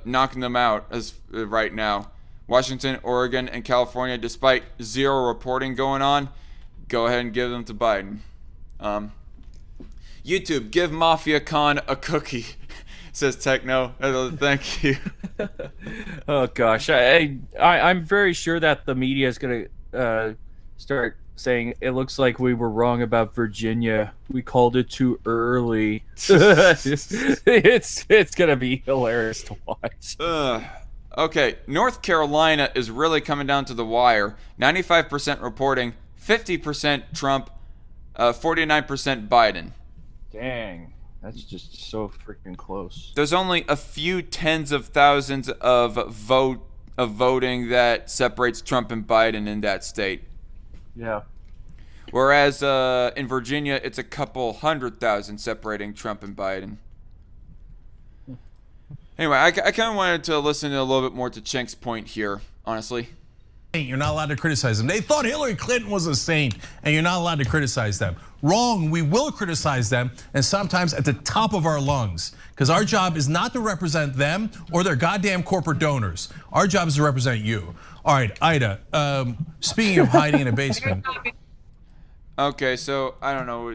A: knocking them out as right now. Washington, Oregon, and California, despite zero reporting going on, go ahead and give them to Biden. YouTube, give Mafia Khan a cookie, says Techno. Thank you.
F: Oh gosh, I'm very sure that the media is gonna start saying it looks like we were wrong about Virginia. We called it too early. It's gonna be hilarious to watch.
A: Okay, North Carolina is really coming down to the wire. 95% reporting, 50% Trump, 49% Biden.
F: Dang, that's just so freaking close.
A: There's only a few tens of thousands of voting that separates Trump and Biden in that state.
F: Yeah.
A: Whereas in Virginia, it's a couple 100,000 separating Trump and Biden. Anyway, I kind of wanted to listen a little bit more to Chenk's point here, honestly.
G: You're not allowed to criticize them. They thought Hillary Clinton was a saint, and you're not allowed to criticize them. Wrong, we will criticize them, and sometimes at the top of our lungs, because our job is not to represent them or their goddamn corporate donors. Our job is to represent you. All right, Ida, speaking of hiding in a basement.
A: Okay, so I don't know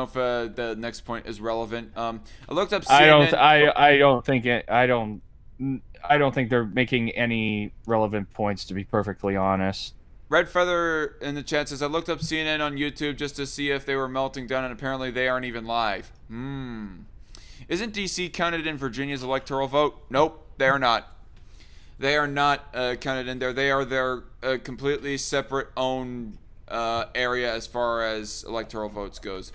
A: if the next point is relevant. I looked up CNN.
F: I don't think they're making any relevant points, to be perfectly honest.
A: Red Feather in the chat says, I looked up CNN on YouTube just to see if they were melting down, and apparently they aren't even live. Isn't DC counted in Virginia's electoral vote? Nope, they are not. They are not counted in there. They are their completely separate own area as far as electoral votes goes.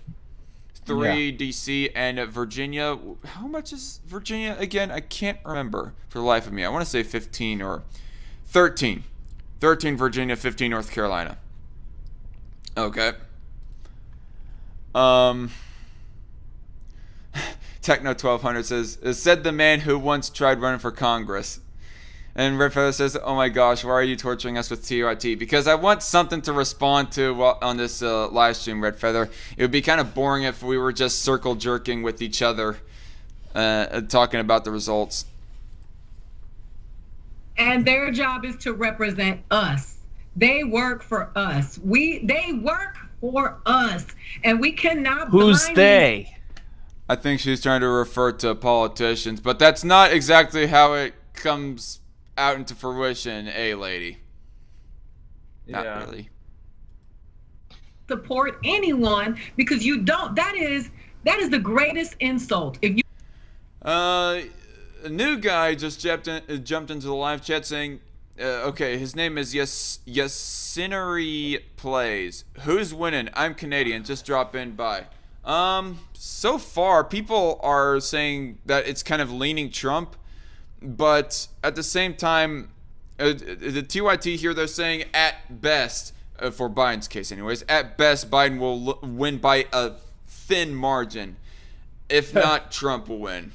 A: 3 DC and Virginia. How much is Virginia again? I can't remember for the life of me. I want to say 15 or 13. 13 Virginia, 15 North Carolina. Okay. Techno 1200 says, said the man who once tried running for Congress. And Red Feather says, oh my gosh, why are you torturing us with TYT? Because I want something to respond to on this live stream, Red Feather. It would be kind of boring if we were just circle jerking with each other, talking about the results.
H: And their job is to represent us. They work for us. They work for us. And we cannot
F: Who's they?
A: I think she's trying to refer to politicians, but that's not exactly how it comes out into fruition, lady. Not really.
H: Support anyone because you don't. That is the greatest insult. If you
A: a new guy just jumped into the live chat saying, okay, his name is Yasinari Plays. Who's winning? I'm Canadian. Just drop in by. So far, people are saying that it's kind of leaning Trump. But at the same time, the TYT here, they're saying at best, for Biden's case anyways, at best Biden will win by a thin margin. If not, Trump will win.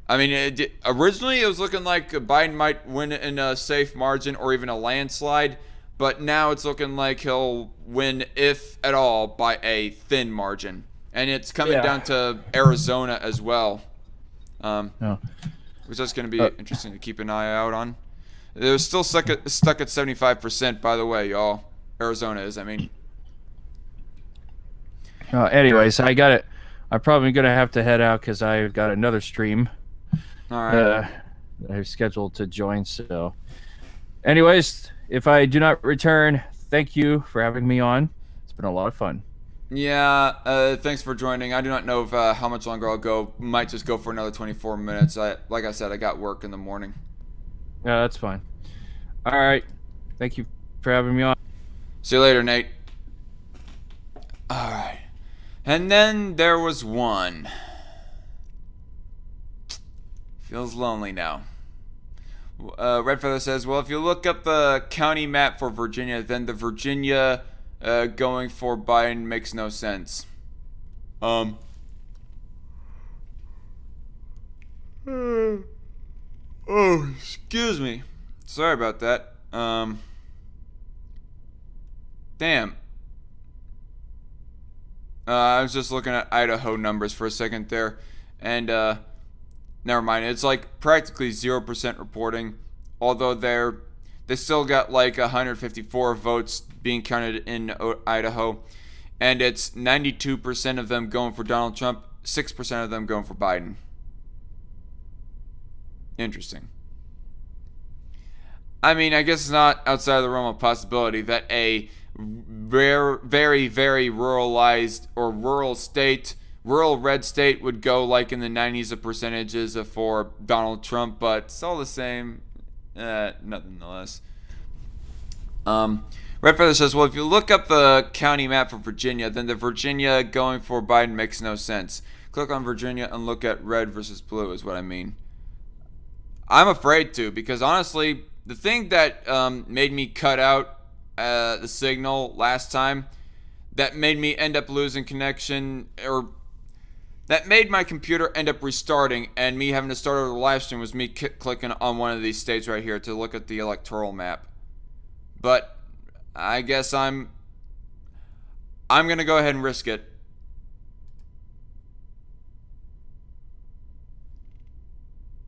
A: I mean, originally it was looking like Biden might win in a safe margin or even a landslide. But now it's looking like he'll win, if at all, by a thin margin. And it's coming down to Arizona as well. Which is going to be interesting to keep an eye out on. They're still stuck at 75%, by the way, y'all. Arizona is, I mean.
F: Anyways, I got it. I'm probably going to have to head out because I've got another stream.
A: All right.
F: I've scheduled to join. So, anyways, if I do not return, thank you for having me on. It's been a lot of fun.
A: Yeah, thanks for joining. I do not know how much longer I'll go. Might just go for another 24 minutes. Like I said, I got work in the morning.
F: Yeah, that's fine. All right. Thank you for having me on.
A: See you later, Nate. All right. And then there was one. Feels lonely now. Red Feather says, well, if you look up the county map for Virginia, then the Virginia going for Biden makes no sense. Oh, excuse me. Sorry about that. Damn. I was just looking at Idaho numbers for a second there, and never mind. It's like practically 0% reporting, although they still got like 154 votes being counted in Idaho, and it's 92% of them going for Donald Trump, 6% of them going for Biden. Interesting. I mean, I guess it's not outside of the realm of possibility that a very, very ruralized or rural red state would go like in the 90s of percentages for Donald Trump, but it's all the same, nonetheless. Red Feather says, well, if you look up the county map for Virginia, then the Virginia going for Biden makes no sense. Click on Virginia and look at red versus blue is what I mean. I'm afraid to, because honestly, the thing that made me cut out the signal last time, that made me end up losing connection, or that made my computer end up restarting and me having to start over the live stream, was me clicking on one of these states right here to look at the electoral map. But I guess I'm gonna go ahead and risk it.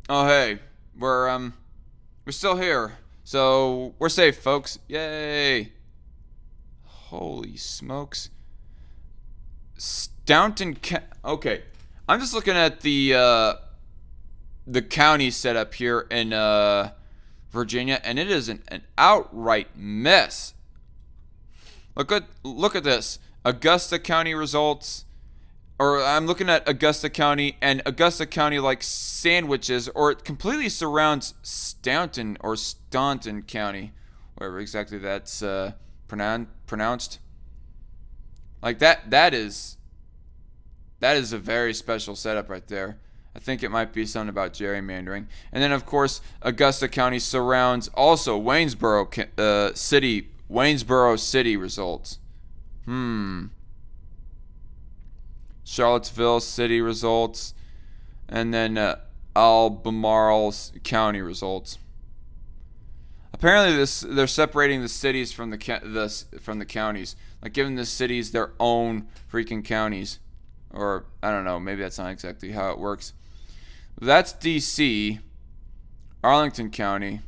A: Oh hey, we're still here. So, we're safe, folks. Yay! Holy smokes. Staunton okay. I'm just looking at the county setup here in Virginia, and it is an outright mess. Look at this. Augusta County results. Or I'm looking at Augusta County, and Augusta County like sandwiches, or it completely surrounds Staunton or Staunton County, whatever exactly that's pronounced. Like that is a very special setup right there. I think it might be something about gerrymandering. And then of course Augusta County surrounds also Waynesboro City results. Charlottesville City results, and then Albemarle County results. Apparently, they're separating the cities from the counties, like giving the cities their own freaking counties, or I don't know, maybe that's not exactly how it works. That's D.C., Arlington County.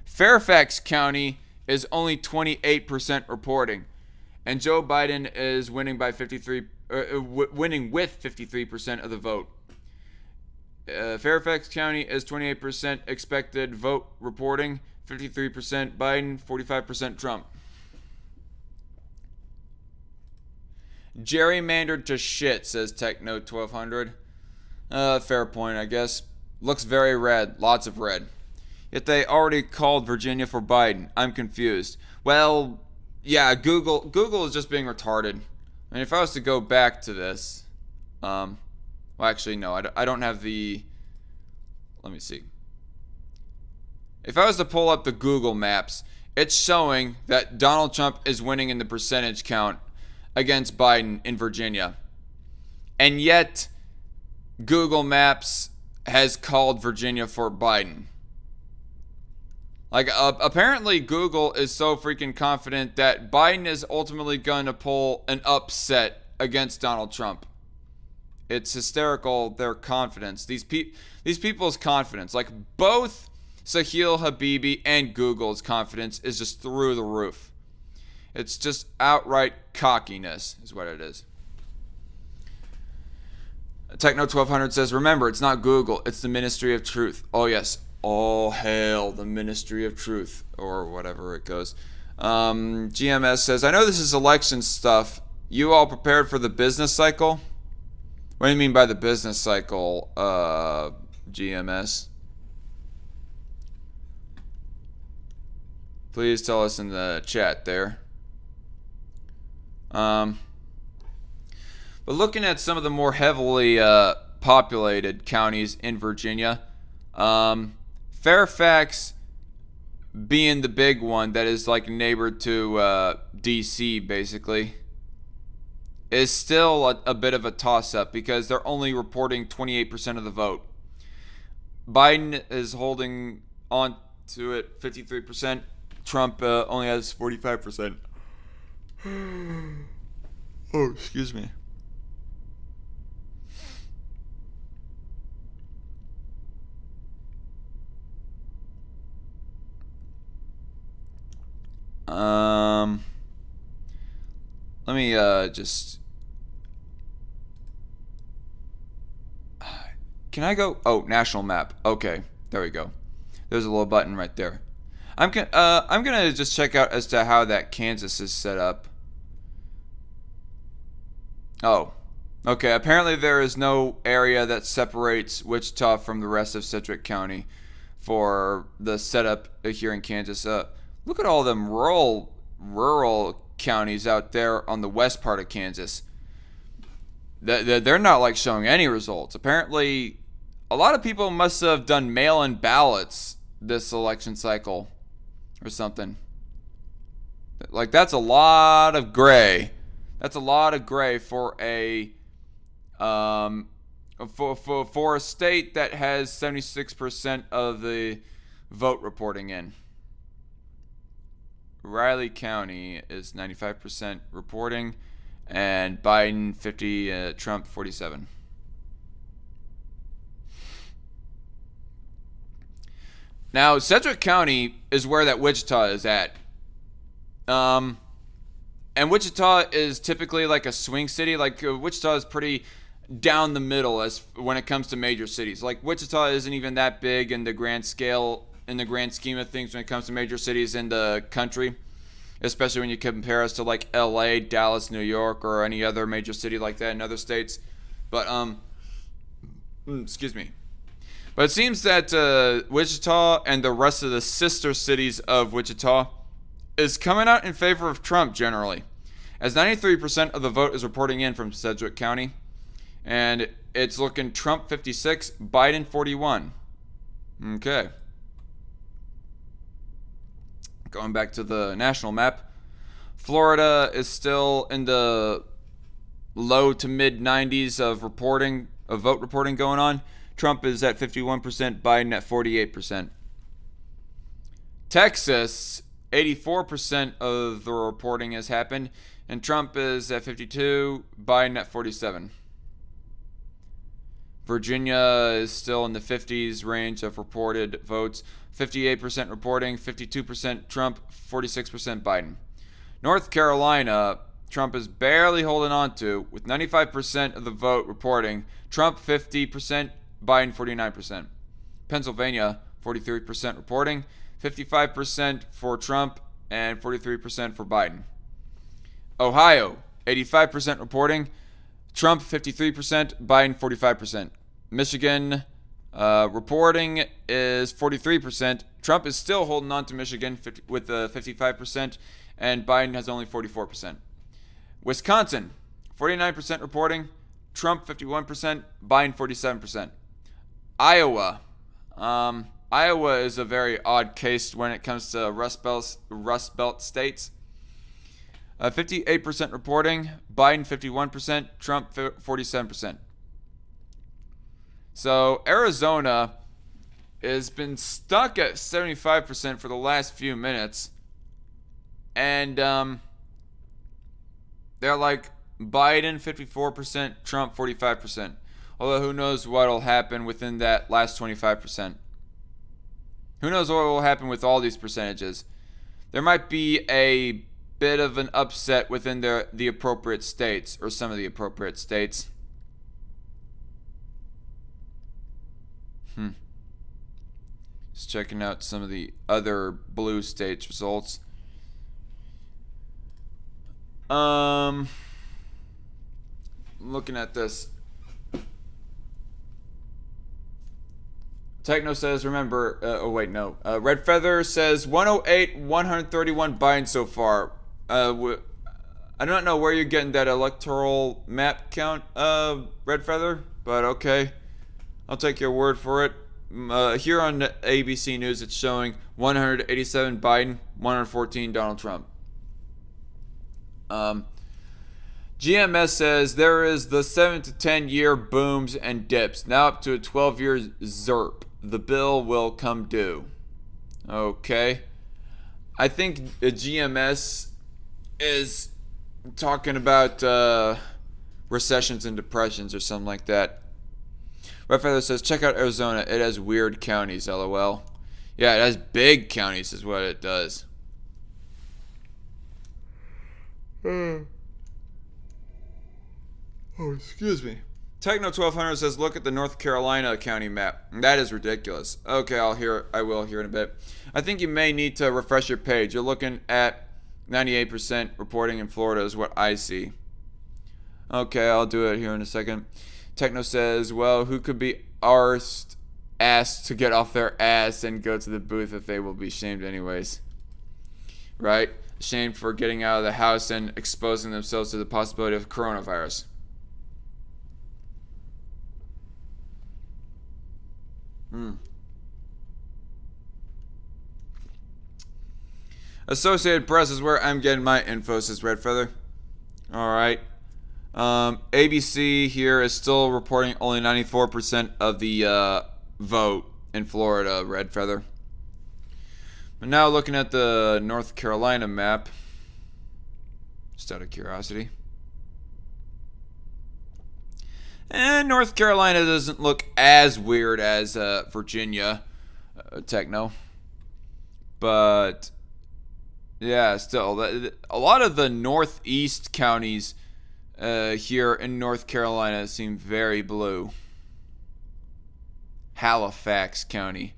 A: Fairfax County is only 28% reporting. And Joe Biden is winning by winning with 53% of the vote. Fairfax County is 28% expected vote reporting, 53% Biden, 45% Trump. Gerrymandered to shit, says TechNote 1200. Fair point, I guess. Looks very red, lots of red. Yet they already called Virginia for Biden. I'm confused. Well, yeah, Google is just being retarded. I mean, if I was to go back to this, well, actually, no, I don't have the. Let me see. If I was to pull up the Google Maps, it's showing that Donald Trump is winning in the percentage count against Biden in Virginia, and yet Google Maps has called Virginia for Biden. Like, apparently Google is so freaking confident that Biden is ultimately going to pull an upset against Donald Trump. It's hysterical, their confidence. These people's confidence, like both Sahil Habibi and Google's confidence is just through the roof. It's just outright cockiness is what it is. Techno 1200 says, remember, it's not Google, it's the Ministry of Truth. Oh, yes. All hail the Ministry of Truth, or whatever it goes. GMS says, I know this is election stuff. You all prepared for the business cycle? What do you mean by the business cycle, GMS? Please tell us in the chat there. But looking at some of the more heavily populated counties in Virginia, Fairfax being the big one that is like neighbor to DC, basically, is still a bit of a toss-up because they're only reporting 28% of the vote. Biden is holding on to it 53%. Trump only has 45%. Oh, excuse me. Let me just. Can I go? Oh, national map. Okay, there we go. There's a little button right there. I'm gonna just check out as to how that Kansas is set up. Oh, okay. Apparently there is no area that separates Wichita from the rest of Sedgwick County for the setup here in Kansas. Look at all them rural counties out there on the west part of Kansas. They're not like showing any results. Apparently, a lot of people must have done mail-in ballots this election cycle or something. Like, that's a lot of gray. That's a lot of gray for a for a state that has 76% of the vote reporting in. Riley County is 95% reporting, and Biden 50, Trump 47. Now, Sedgwick County is where that Wichita is at. And Wichita is typically like a swing city. Like, Wichita is pretty down the middle as when it comes to major cities. Like, Wichita isn't even that big in the grand scale, in the grand scheme of things when it comes to major cities in the country, especially when you compare us to like LA, Dallas, New York, or any other major city like that in other states. But excuse me. But it seems that Wichita and the rest of the sister cities of Wichita is coming out in favor of Trump generally, as 93% of the vote is reporting in from Sedgwick County, and it's looking Trump 56, Biden 41. Okay. Going back to the national map, Florida is still in the low to mid 90s of vote reporting going on. Trump is at 51%, Biden at 48%. Texas, 84% of the reporting has happened, and Trump is at 52, Biden at 47. Virginia is still in the 50s range of reported votes. 58% reporting, 52% Trump, 46% Biden. North Carolina, Trump is barely holding on to, with 95% of the vote reporting. Trump 50%, Biden 49%. Pennsylvania, 43% reporting, 55% for Trump, and 43% for Biden. Ohio, 85% reporting, Trump 53%, Biden 45%. Michigan, reporting is 43%. Trump is still holding on to Michigan with 55%, and Biden has only 44%. Wisconsin, 49% reporting, Trump 51%, Biden 47%. Iowa, Iowa is a very odd case when it comes to Rust Belt states. 58% reporting, Biden 51%, Trump 47%. So Arizona has been stuck at 75% for the last few minutes. And they're like Biden 54%, Trump 45%. Although who knows what will happen within that last 25%. Who knows what will happen with all these percentages. There might be a bit of an upset within the appropriate states, or some of the appropriate states. Just checking out some of the other blue states results. Looking at this. Techno says, remember, Red Feather says 108, 131 Biden so far. I don't know where you're getting that electoral map count, Red Feather, but okay. I'll take your word for it. here on ABC News, it's showing 187 Biden, 114 Donald Trump. GMS says there is the 7 to 10 year booms and dips, now up to a 12-year ZERP. The bill will come due. Okay. I think GMS is talking about recessions and depressions or something like that. Red Feather says, check out Arizona. It has weird counties, LOL. Yeah, it has big counties is what it does. Oh, excuse me. Techno 1200 says, look at the North Carolina county map. That is ridiculous. Okay, I will hear in a bit. I think you may need to refresh your page. You're looking at 98% reporting in Florida is what I see. Okay, I'll do it here in a second. Techno says, well, who could be asked to get off their ass and go to the booth if they will be shamed anyways? Right? Shamed for getting out of the house and exposing themselves to the possibility of coronavirus. Associated Press is where I'm getting my info, says Red Feather. Alright. ABC here is still reporting only 94% of the vote in Florida, Red Feather. But now looking at the North Carolina map, just out of curiosity. And North Carolina doesn't look as weird as Virginia, Techno. But yeah, still, a lot of the northeast counties here in North Carolina seem very blue. Halifax County.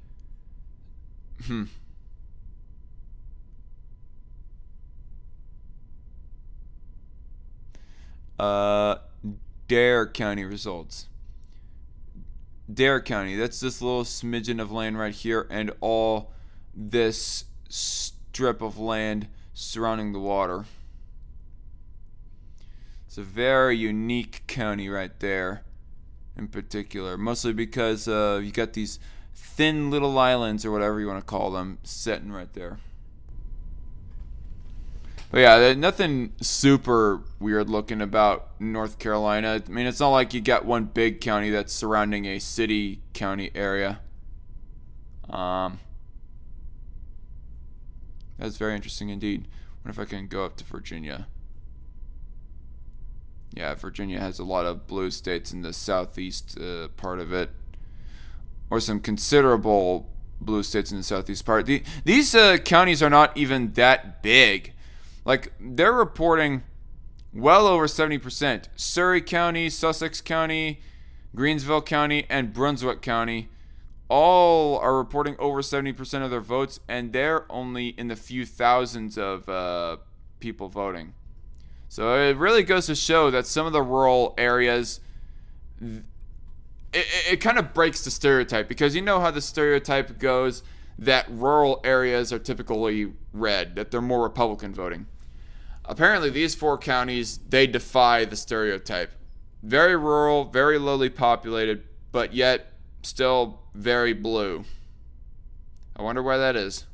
A: Dare County results. Dare County, that's this little smidgen of land right here and all this strip of land surrounding the water. It's a very unique county right there in particular, mostly because you got these thin little islands or whatever you want to call them sitting right there. But yeah, nothing super weird looking about North Carolina. I mean, it's not like you got one big county that's surrounding a city county area. That's very interesting indeed. What if I can go up to Virginia? Yeah, Virginia has a lot of blue states in the southeast part of it. Or some considerable blue states in the southeast part. These counties are not even that big. Like, they're reporting well over 70%. Surrey County, Sussex County, Greensville County, and Brunswick County all are reporting over 70% of their votes, and they're only in the few thousands of people voting. So it really goes to show that some of the rural areas, it kind of breaks the stereotype, because you know how the stereotype goes that rural areas are typically red, that they're more Republican voting. Apparently, these four counties, they defy the stereotype. Very rural, very lowly populated, but yet still very blue. I wonder why that is.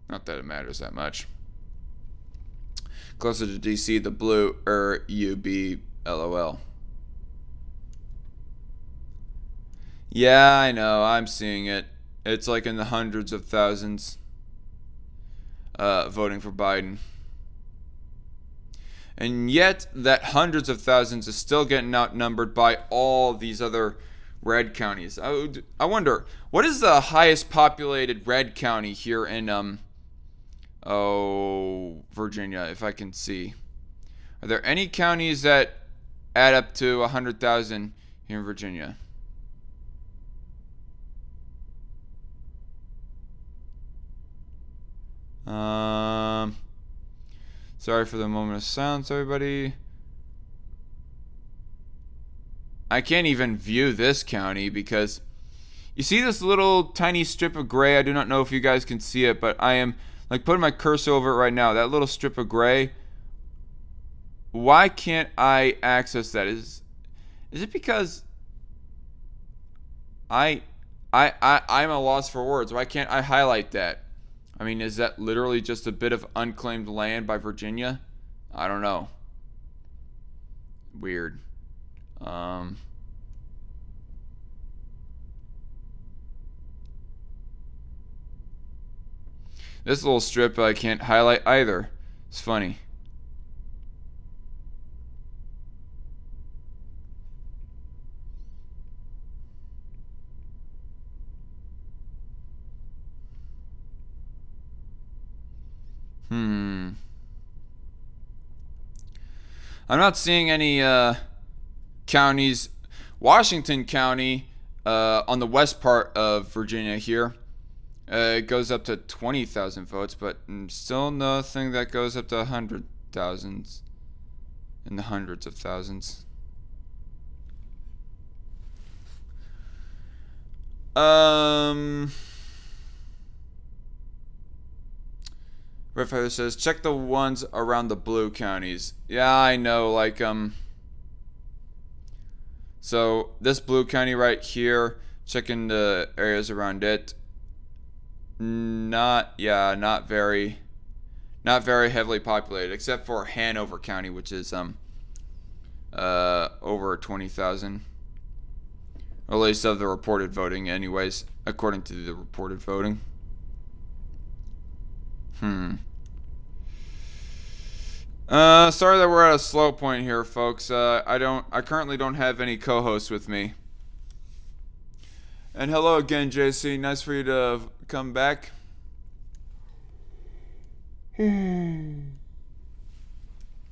A: Not that it matters that much. Closer to DC, the blue UB LOL. Yeah, I know. I'm seeing it. It's like in the hundreds of thousands voting for Biden. And yet, that hundreds of thousands is still getting outnumbered by all these other red counties. I wonder, what is the highest populated red county here in Virginia, if I can see? Are there any counties that add up to 100,000 here in Virginia? Sorry for the moment of silence, everybody. I can't even view this county because you see this little tiny strip of gray. I do not know if you guys can see it, but I am like putting my cursor over it right now. That little strip of gray. Why can't I access that? Is it because I'm a loss for words. Why can't I highlight that? I mean, is that literally just a bit of unclaimed land by Virginia? I don't know. Weird. This little strip I can't highlight either. It's funny. I'm not seeing any counties. Washington County on the west part of Virginia here. It goes up to 20,000 votes, but still nothing that goes up to thousands in the hundreds of thousands. Red Feather says, check the ones around the blue counties. Yeah, I know, like, so this blue county right here, checking the areas around it. Not very heavily populated, except for Hanover County, which is over 20,000, or at least of the reported voting, anyways, according to the reported voting. Sorry that we're at a slow point here, folks. I currently don't have any co-hosts with me. And hello again, JC. Nice for you to come back.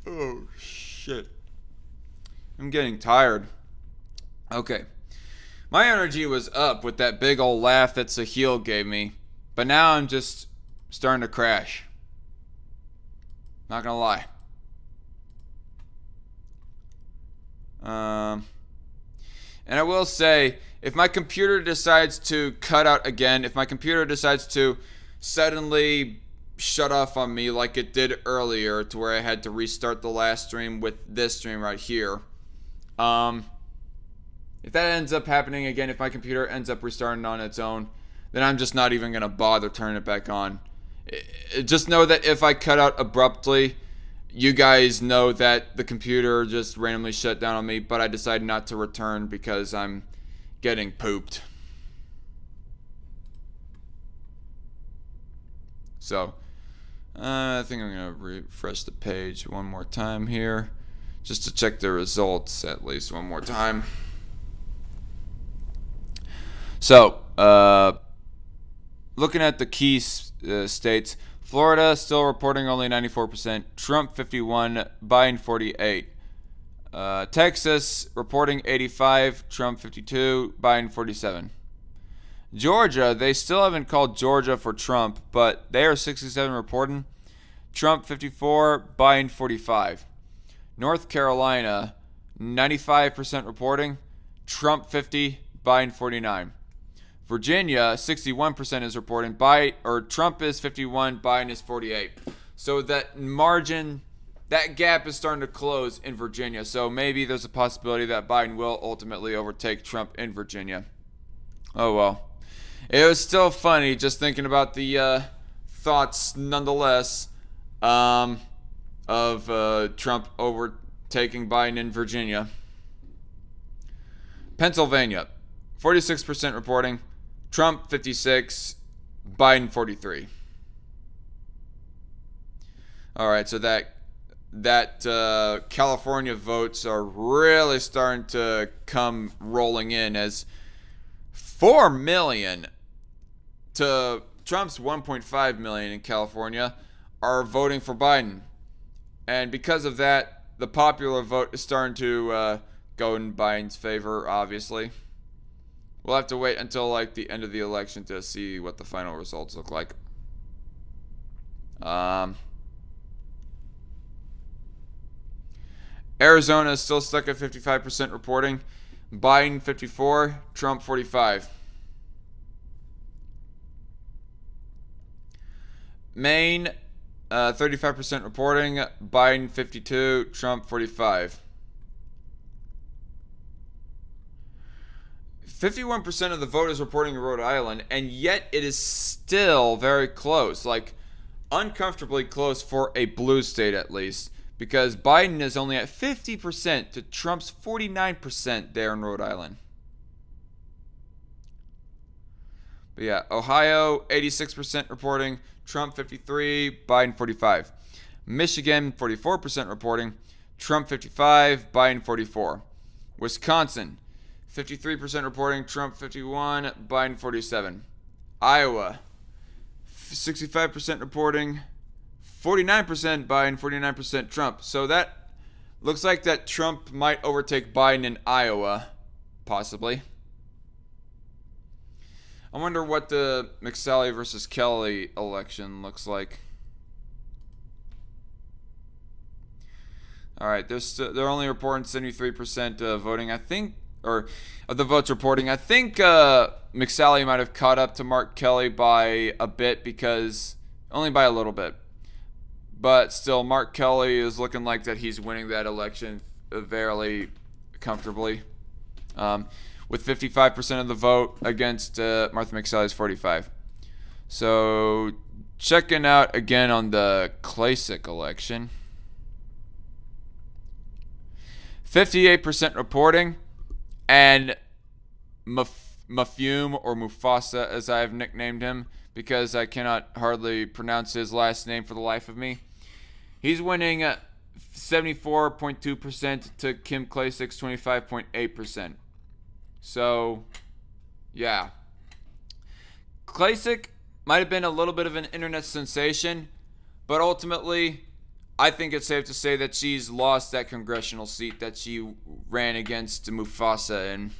A: Oh, shit. I'm getting tired. Okay. My energy was up with that big old laugh that Sahil gave me. But now I'm just starting to crash. Not gonna lie. And I will say, if my computer decides to cut out again, if my computer decides to suddenly shut off on me like it did earlier, to where I had to restart the last stream with this stream right here, if that ends up happening again, if my computer ends up restarting on its own, then I'm just not even gonna bother turning it back on. Just know that if I cut out abruptly, you guys know that the computer just randomly shut down on me, but I decided not to return because I'm getting pooped. So, I think I'm going to refresh the page one more time here, just to check the results at least one more time. So, looking at the key states, Florida still reporting only 94%, Trump 51, Biden 48. Texas reporting 85, Trump 52, Biden 47. Georgia, they still haven't called Georgia for Trump, but they are 67 reporting, Trump 54, Biden 45. North Carolina, 95% reporting, Trump 50, Biden 49. Virginia, 61% is reporting, Trump is 51, Biden is 48. So that margin, that gap is starting to close in Virginia. So maybe there's a possibility that Biden will ultimately overtake Trump in Virginia. Oh well. It was still funny just thinking about the thoughts, nonetheless, of Trump overtaking Biden in Virginia. Pennsylvania, 46% reporting, Trump 56, Biden 43. All right, so that California votes are really starting to come rolling in, as 4 million to Trump's 1.5 million in California are voting for Biden. And because of that, the popular vote is starting to go in Biden's favor, obviously. We'll have to wait until like the end of the election to see what the final results look like. Arizona is still stuck at 55% reporting. Biden 54, Trump 45. Maine, 35% reporting. Biden 52, Trump 45. 51% of the vote is reporting in Rhode Island, and yet it is still very close, like uncomfortably close for a blue state at least, because Biden is only at 50% to Trump's 49% there in Rhode Island. But yeah, Ohio 86% reporting, Trump 53, Biden 45. Michigan 44% reporting, Trump 55, Biden 44. Wisconsin 53% reporting, Trump 51, Biden 47. Iowa 65% reporting, 49% Biden, 49% Trump. So that looks like that Trump might overtake Biden in Iowa, possibly. I wonder what the McSally versus Kelly election looks like. All right, they're only reporting 73% voting, I think, or of the votes reporting. I think McSally might have caught up to Mark Kelly by a bit, because only by a little bit. But still, Mark Kelly is looking like that he's winning that election fairly comfortably, with 55% of the vote against Martha McSally's 45. So checking out again on the Klasick election. 58% reporting, and Mafum, or Mufasa as I have nicknamed him because I cannot hardly pronounce his last name for the life of me. He's winning 74.2% to Kim Klasick's 25.8%. So, yeah. Klasick might have been a little bit of an internet sensation, but ultimately, I think it's safe to say that she's lost that congressional seat that she ran against Mufasa in.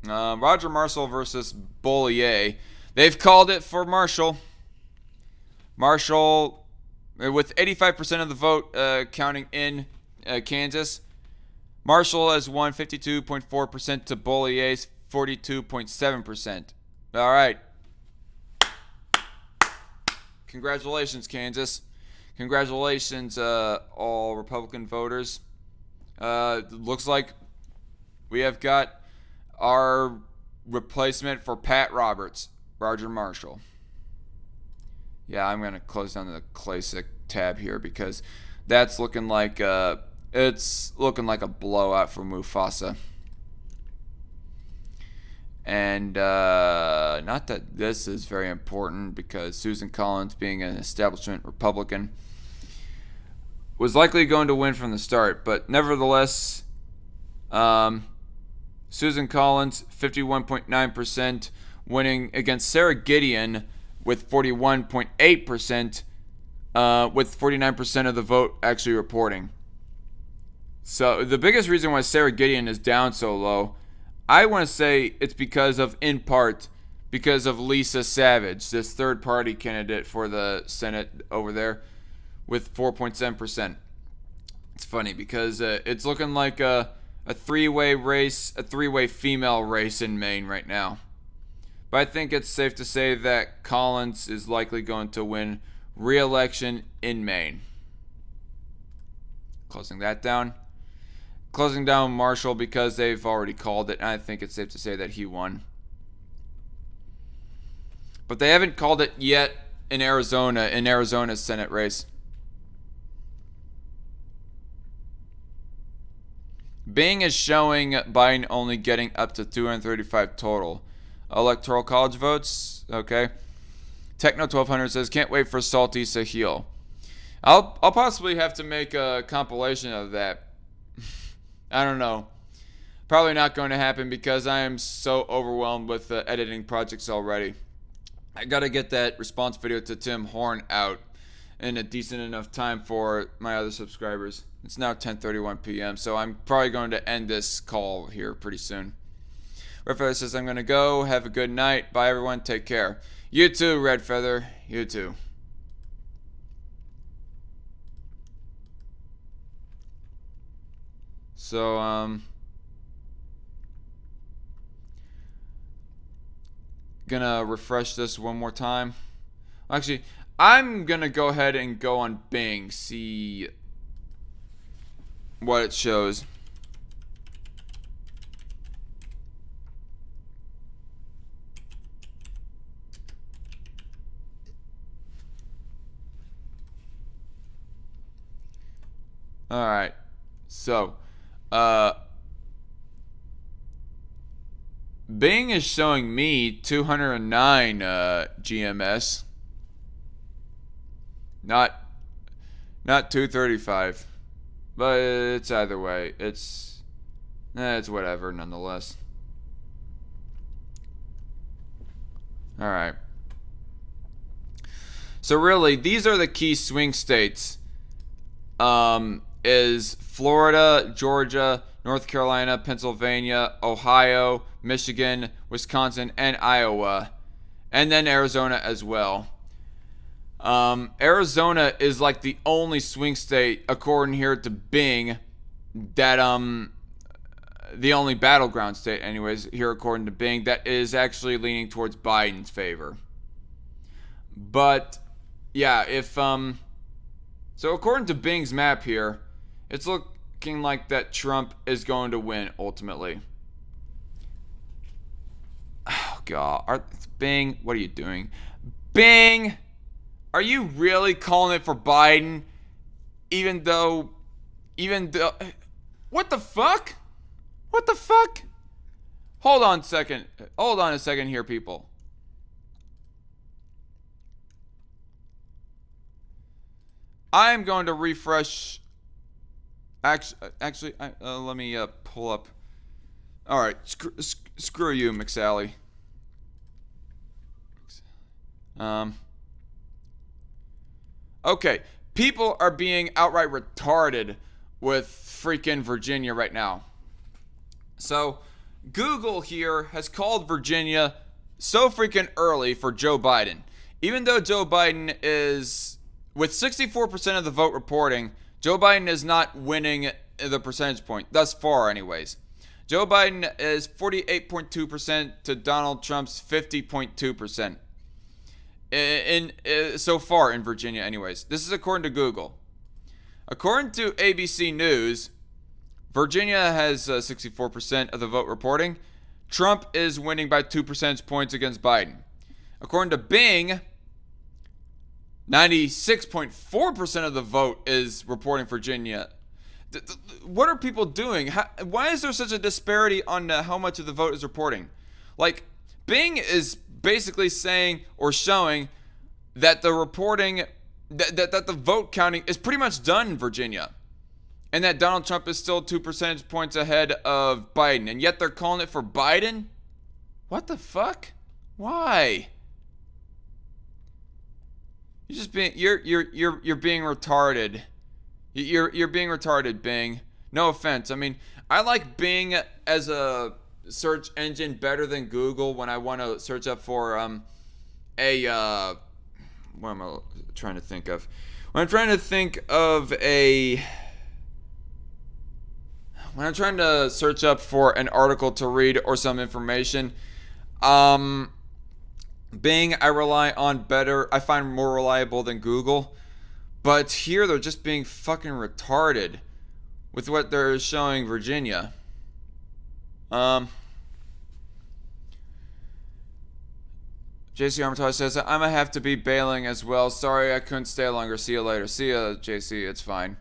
A: Roger Marshall versus Bollier. They've called it for Marshall. Marshall, with 85% of the vote counting in Kansas, Marshall has won 52.4% to Bollier's 42.7%. All right. Congratulations, Kansas. Congratulations, all Republican voters. Looks like we have got our replacement for Pat Roberts, Roger Marshall. Yeah, I'm going to close down the Klasick tab here because that's looking like it's looking like a blowout for Mufasa. And not that this is very important, because Susan Collins, being an establishment Republican, was likely going to win from the start. But nevertheless, Susan Collins, 51.9%, winning against Sarah Gideon with 41.8%, with 49% of the vote actually reporting. So the biggest reason why Sarah Gideon is down so low, I want to say it's because of Lisa Savage, this third-party candidate for the Senate over there, with 4.7%. It's funny because it's looking like a three-way race, a three-way female race in Maine right now. But I think it's safe to say that Collins is likely going to win re-election in Maine. Closing that down. Closing down Marshall because they've already called it, and I think it's safe to say that he won. But they haven't called it yet in Arizona's Senate race. Bing is showing Biden only getting up to 235 total electoral college votes. Okay. Techno 1200 says, can't wait for Salty Sahil. I'll possibly have to make a compilation of that. I don't know. Probably not going to happen because I am so overwhelmed with editing projects already. I got to get that response video to Tim Horn out in a decent enough time for my other subscribers. It's now 10:31 p.m., so I'm probably going to end this call here pretty soon. Red Feather says, I'm going to go. Have a good night. Bye, everyone. Take care. You too, Red Feather. You too. So, gonna refresh this one more time. Actually, I'm gonna go ahead and go on Bing, see what it shows. All right. So, Bing is showing me 209 GMS. Not 235. But it's either way. It's whatever nonetheless. All right. So really, these are the key swing states. Is Florida, Georgia, North Carolina, Pennsylvania, Ohio, Michigan, Wisconsin, and Iowa, and then Arizona as well. Arizona is like the only swing state, according here to Bing, that the only battleground state, anyways, here according to Bing, that is actually leaning towards Biden's favor. But yeah, if so according to Bing's map here, it's looking like that Trump is going to win ultimately. Oh God, Bing, what are you doing? Bing, are you really calling it for Biden? Even though, what the fuck? What the fuck? Hold on a second here, people. I am going to refresh. Actually, let me pull up. All right, screw you, McSally. Okay, people are being outright retarded with freaking Virginia right now. So, Google here has called Virginia so freaking early for Joe Biden. Even though Joe Biden is, with 64% of the vote reporting, Joe Biden is not winning the percentage point, thus far anyways. Joe Biden is 48.2% to Donald Trump's 50.2%. In so far in Virginia anyways. This is according to Google. According to ABC News, Virginia has 64% of the vote reporting. Trump is winning by 2 percentage points against Biden. According to Bing, 96.4% of the vote is reporting Virginia. What are people doing? Why is there such a disparity on how much of the vote is reporting? Like, Bing is basically saying or showing that the reporting, that the vote counting is pretty much done in Virginia. And that Donald Trump is still 2 percentage points ahead of Biden. And yet they're calling it for Biden? What the fuck? Why? You're just being you're being retarded. You're being retarded, Bing. No offense. I mean, I like Bing as a search engine better than Google when I want to search up for what am I trying to think of? When I'm trying to search up for an article to read or some information, Bing I find more reliable than Google. But here they're just being fucking retarded with what they're showing Virginia. JC Armitage says, I'm gonna have to be bailing as well. Sorry I couldn't stay longer. See you later. See ya, JC. It's fine.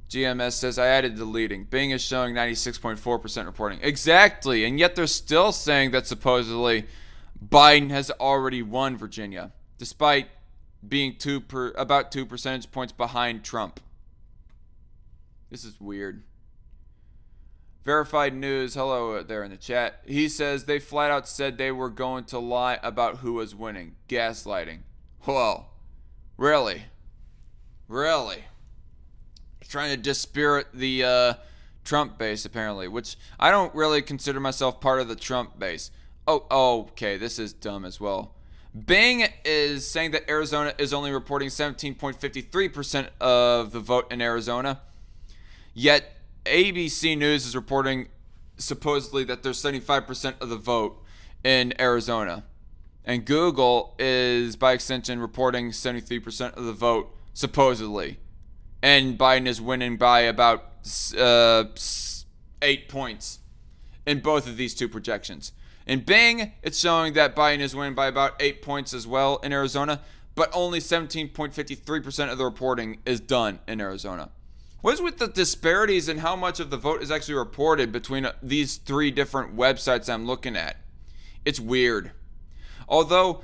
A: GMS says, I added deleting. Bing is showing 96.4% reporting. Exactly. And yet they're still saying that supposedly Biden has already won Virginia, despite being about 2 percentage points behind Trump. This is weird. Verified News, hello there in the chat. He says they flat out said they were going to lie about who was winning. Gaslighting. Whoa. Really? Really? Trying to dispirit the Trump base, apparently, which I don't really consider myself part of the Trump base. Oh, okay, this is dumb as well. Bing is saying that Arizona is only reporting 17.53% of the vote in Arizona. Yet ABC News is reporting supposedly that there's 75% of the vote in Arizona. And Google is, by extension, reporting 73% of the vote, supposedly. And Biden is winning by about 8 points in both of these two projections. In Bing, it's showing that Biden is winning by about 8 points as well in Arizona, but only 17.53% of the reporting is done in Arizona. What is with the disparities in how much of the vote is actually reported between these three different websites I'm looking at? It's weird. Although,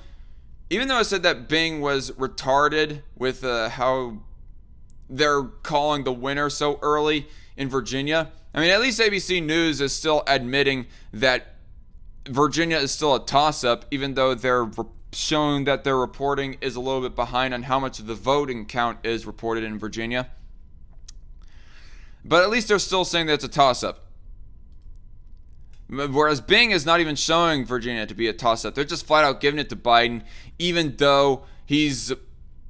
A: even though I said that Bing was retarded with how they're calling the winner so early in Virginia, I mean, at least ABC News is still admitting that Virginia is still a toss-up, even though they're showing that their reporting is a little bit behind on how much of the voting count is reported in Virginia. But at least they're still saying that it's a toss-up. Whereas Bing is not even showing Virginia to be a toss-up. They're just flat out giving it to Biden, even though he's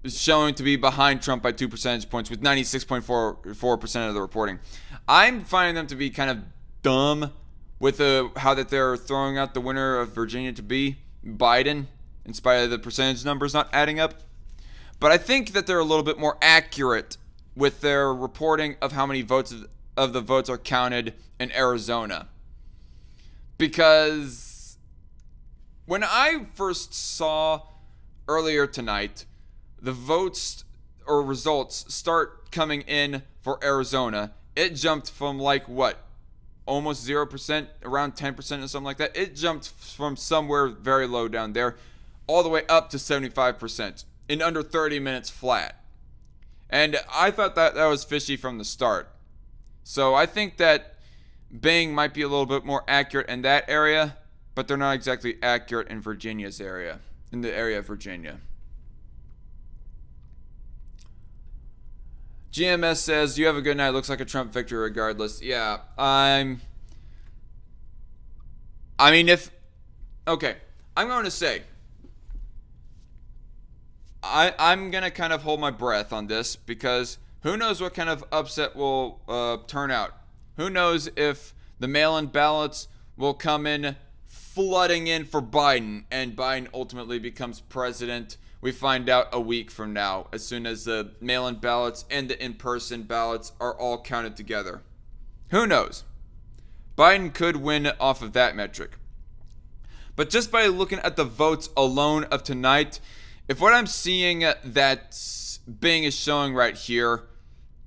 A: showing to be behind Trump by 2 percentage points with 96.44% of the reporting. I'm finding them to be kind of dumb with how that they're throwing out the winner of Virginia to be Biden, in spite of the percentage numbers not adding up. But I think that they're a little bit more accurate with their reporting of how many votes of the votes are counted in Arizona. Because when I first saw earlier tonight the votes or results start coming in for Arizona, it jumped from like what? Almost 0%, around 10% or something like that. It jumped from somewhere very low down there all the way up to 75% in under 30 minutes flat. And I thought that was fishy from the start. So I think that Bing might be a little bit more accurate in that area, but they're not exactly accurate in Virginia's area, in the area of Virginia. GMS says, you have a good night. Looks like a Trump victory regardless. Yeah, I'm going to say, I'm going to kind of hold my breath on this because who knows what kind of upset will turn out. Who knows if the mail-in ballots will come in flooding in for Biden and Biden ultimately becomes president. We find out a week from now, as soon as the mail-in ballots and the in-person ballots are all counted together. Who knows? Biden could win off of that metric. But just by looking at the votes alone of tonight, if what I'm seeing that Bing is showing right here,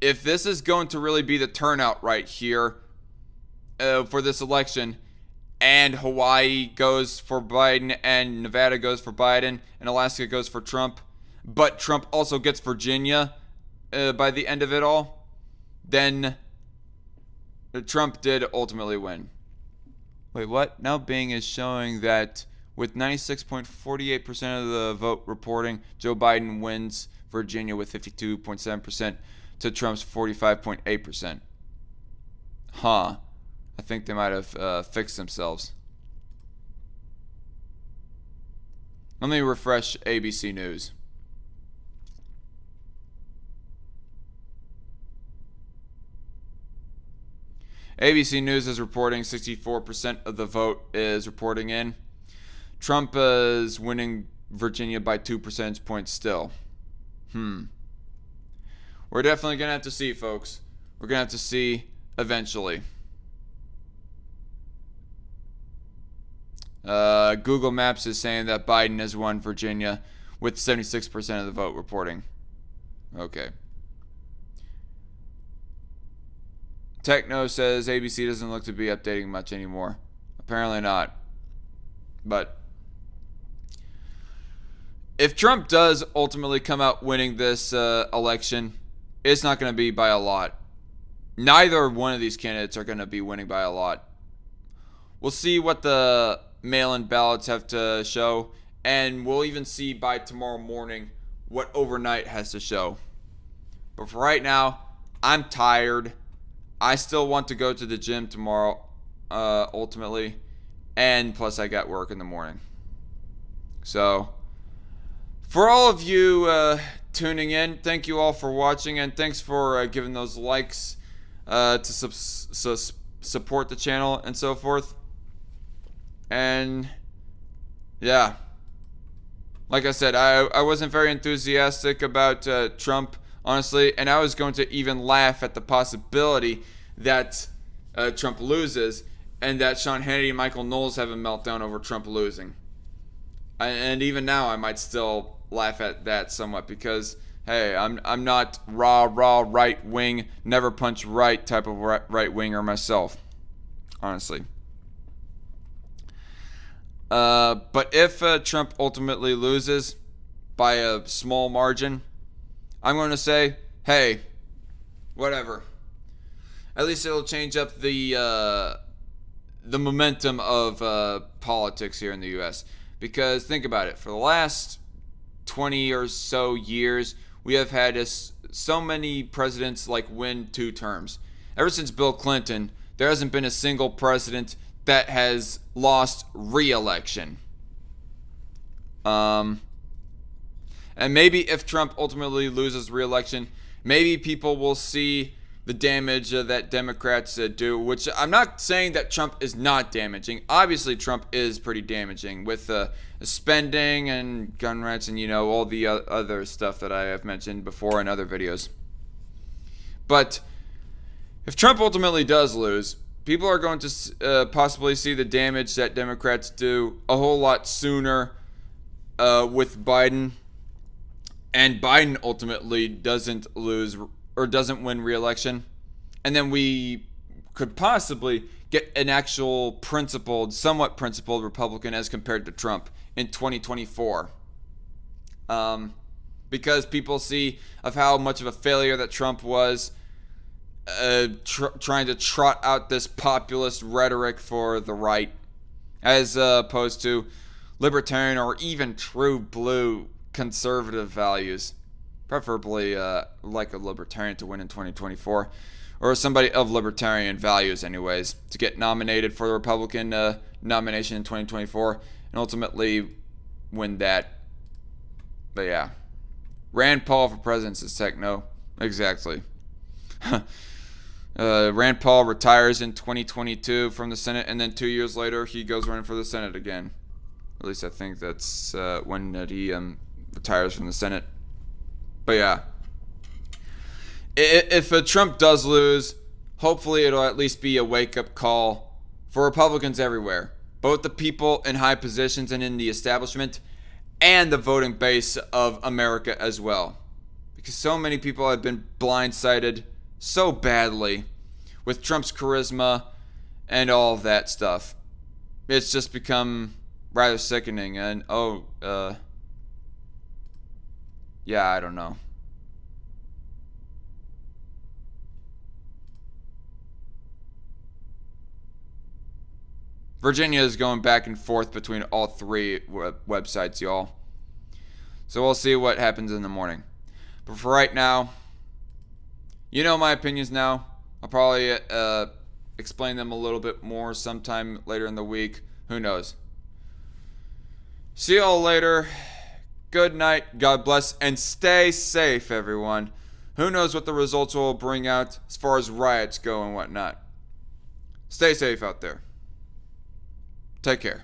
A: if this is going to really be the turnout right here for this election, and Hawaii goes for Biden, and Nevada goes for Biden, and Alaska goes for Trump, but Trump also gets Virginia by the end of it all, then Trump did ultimately win. Wait, what? Now Bing is showing that with 96.48% of the vote reporting, Joe Biden wins Virginia with 52.7% to Trump's 45.8%. Huh. I think they might have fixed themselves. Let me refresh ABC News. ABC News is reporting 64% of the vote is reporting in. Trump is winning Virginia by 2 percentage points still. We're definitely going to have to see, folks. We're going to have to see eventually. Google Maps is saying that Biden has won Virginia with 76% of the vote reporting. Okay. Techno says ABC doesn't look to be updating much anymore. Apparently not. But if Trump does ultimately come out winning this election, it's not going to be by a lot. Neither one of these candidates are going to be winning by a lot. We'll see what the mail-in ballots have to show, and we'll even see by tomorrow morning what overnight has to show. But for right now, I'm tired. I still want to go to the gym tomorrow, ultimately, and plus I got work in the morning. So, for all of you tuning in, thank you all for watching, and thanks for giving those likes to support the channel and so forth. And yeah, like I said, I wasn't very enthusiastic about Trump, honestly, and I was going to even laugh at the possibility that Trump loses, and that Sean Hannity and Michael Knowles have a meltdown over Trump losing. And even now, I might still laugh at that somewhat because, hey, I'm not raw right wing, never punch right type of right winger myself, honestly. But if Trump ultimately loses by a small margin, I'm going to say, hey, whatever. At least it'll change up the momentum of politics here in the U.S. Because think about it, for the last 20 or so years, we have had so many presidents like win 2 terms. Ever since Bill Clinton, there hasn't been a single president that has lost re-election. And maybe if Trump ultimately loses re-election, maybe people will see the damage that Democrats do, which I'm not saying that Trump is not damaging. Obviously, Trump is pretty damaging with spending and gun rights and, all the other stuff that I have mentioned before in other videos. But if Trump ultimately does lose, people are going to possibly see the damage that Democrats do a whole lot sooner with Biden. And Biden ultimately doesn't lose or doesn't win re-election, and then we could possibly get an actual somewhat principled Republican as compared to Trump in 2024. Because people see of how much of a failure that Trump was, trying to trot out this populist rhetoric for the right, as opposed to libertarian or even true blue conservative values. Preferably like a libertarian to win in 2024, or somebody of libertarian values anyways, to get nominated for the Republican nomination in 2024 and ultimately win that. But yeah, Rand Paul for president is techno. Exactly. Rand Paul retires in 2022 from the Senate, and then 2 years later he goes running for the Senate again. At least I think that's when he retires from the Senate. But yeah, if Trump does lose, hopefully it'll at least be a wake-up call for Republicans everywhere, both the people in high positions and in the establishment, and the voting base of America as well. Because so many people have been blindsided so badly with Trump's charisma and all of that stuff. It's just become rather sickening. And yeah, I don't know. Virginia is going back and forth between all 3 websites, y'all. So we'll see what happens in the morning. But for right now, my opinions now. I'll probably explain them a little bit more sometime later in the week. Who knows? See y'all later. Good night, God bless, and stay safe, everyone. Who knows what the results will bring out as far as riots go and whatnot. Stay safe out there. Take care.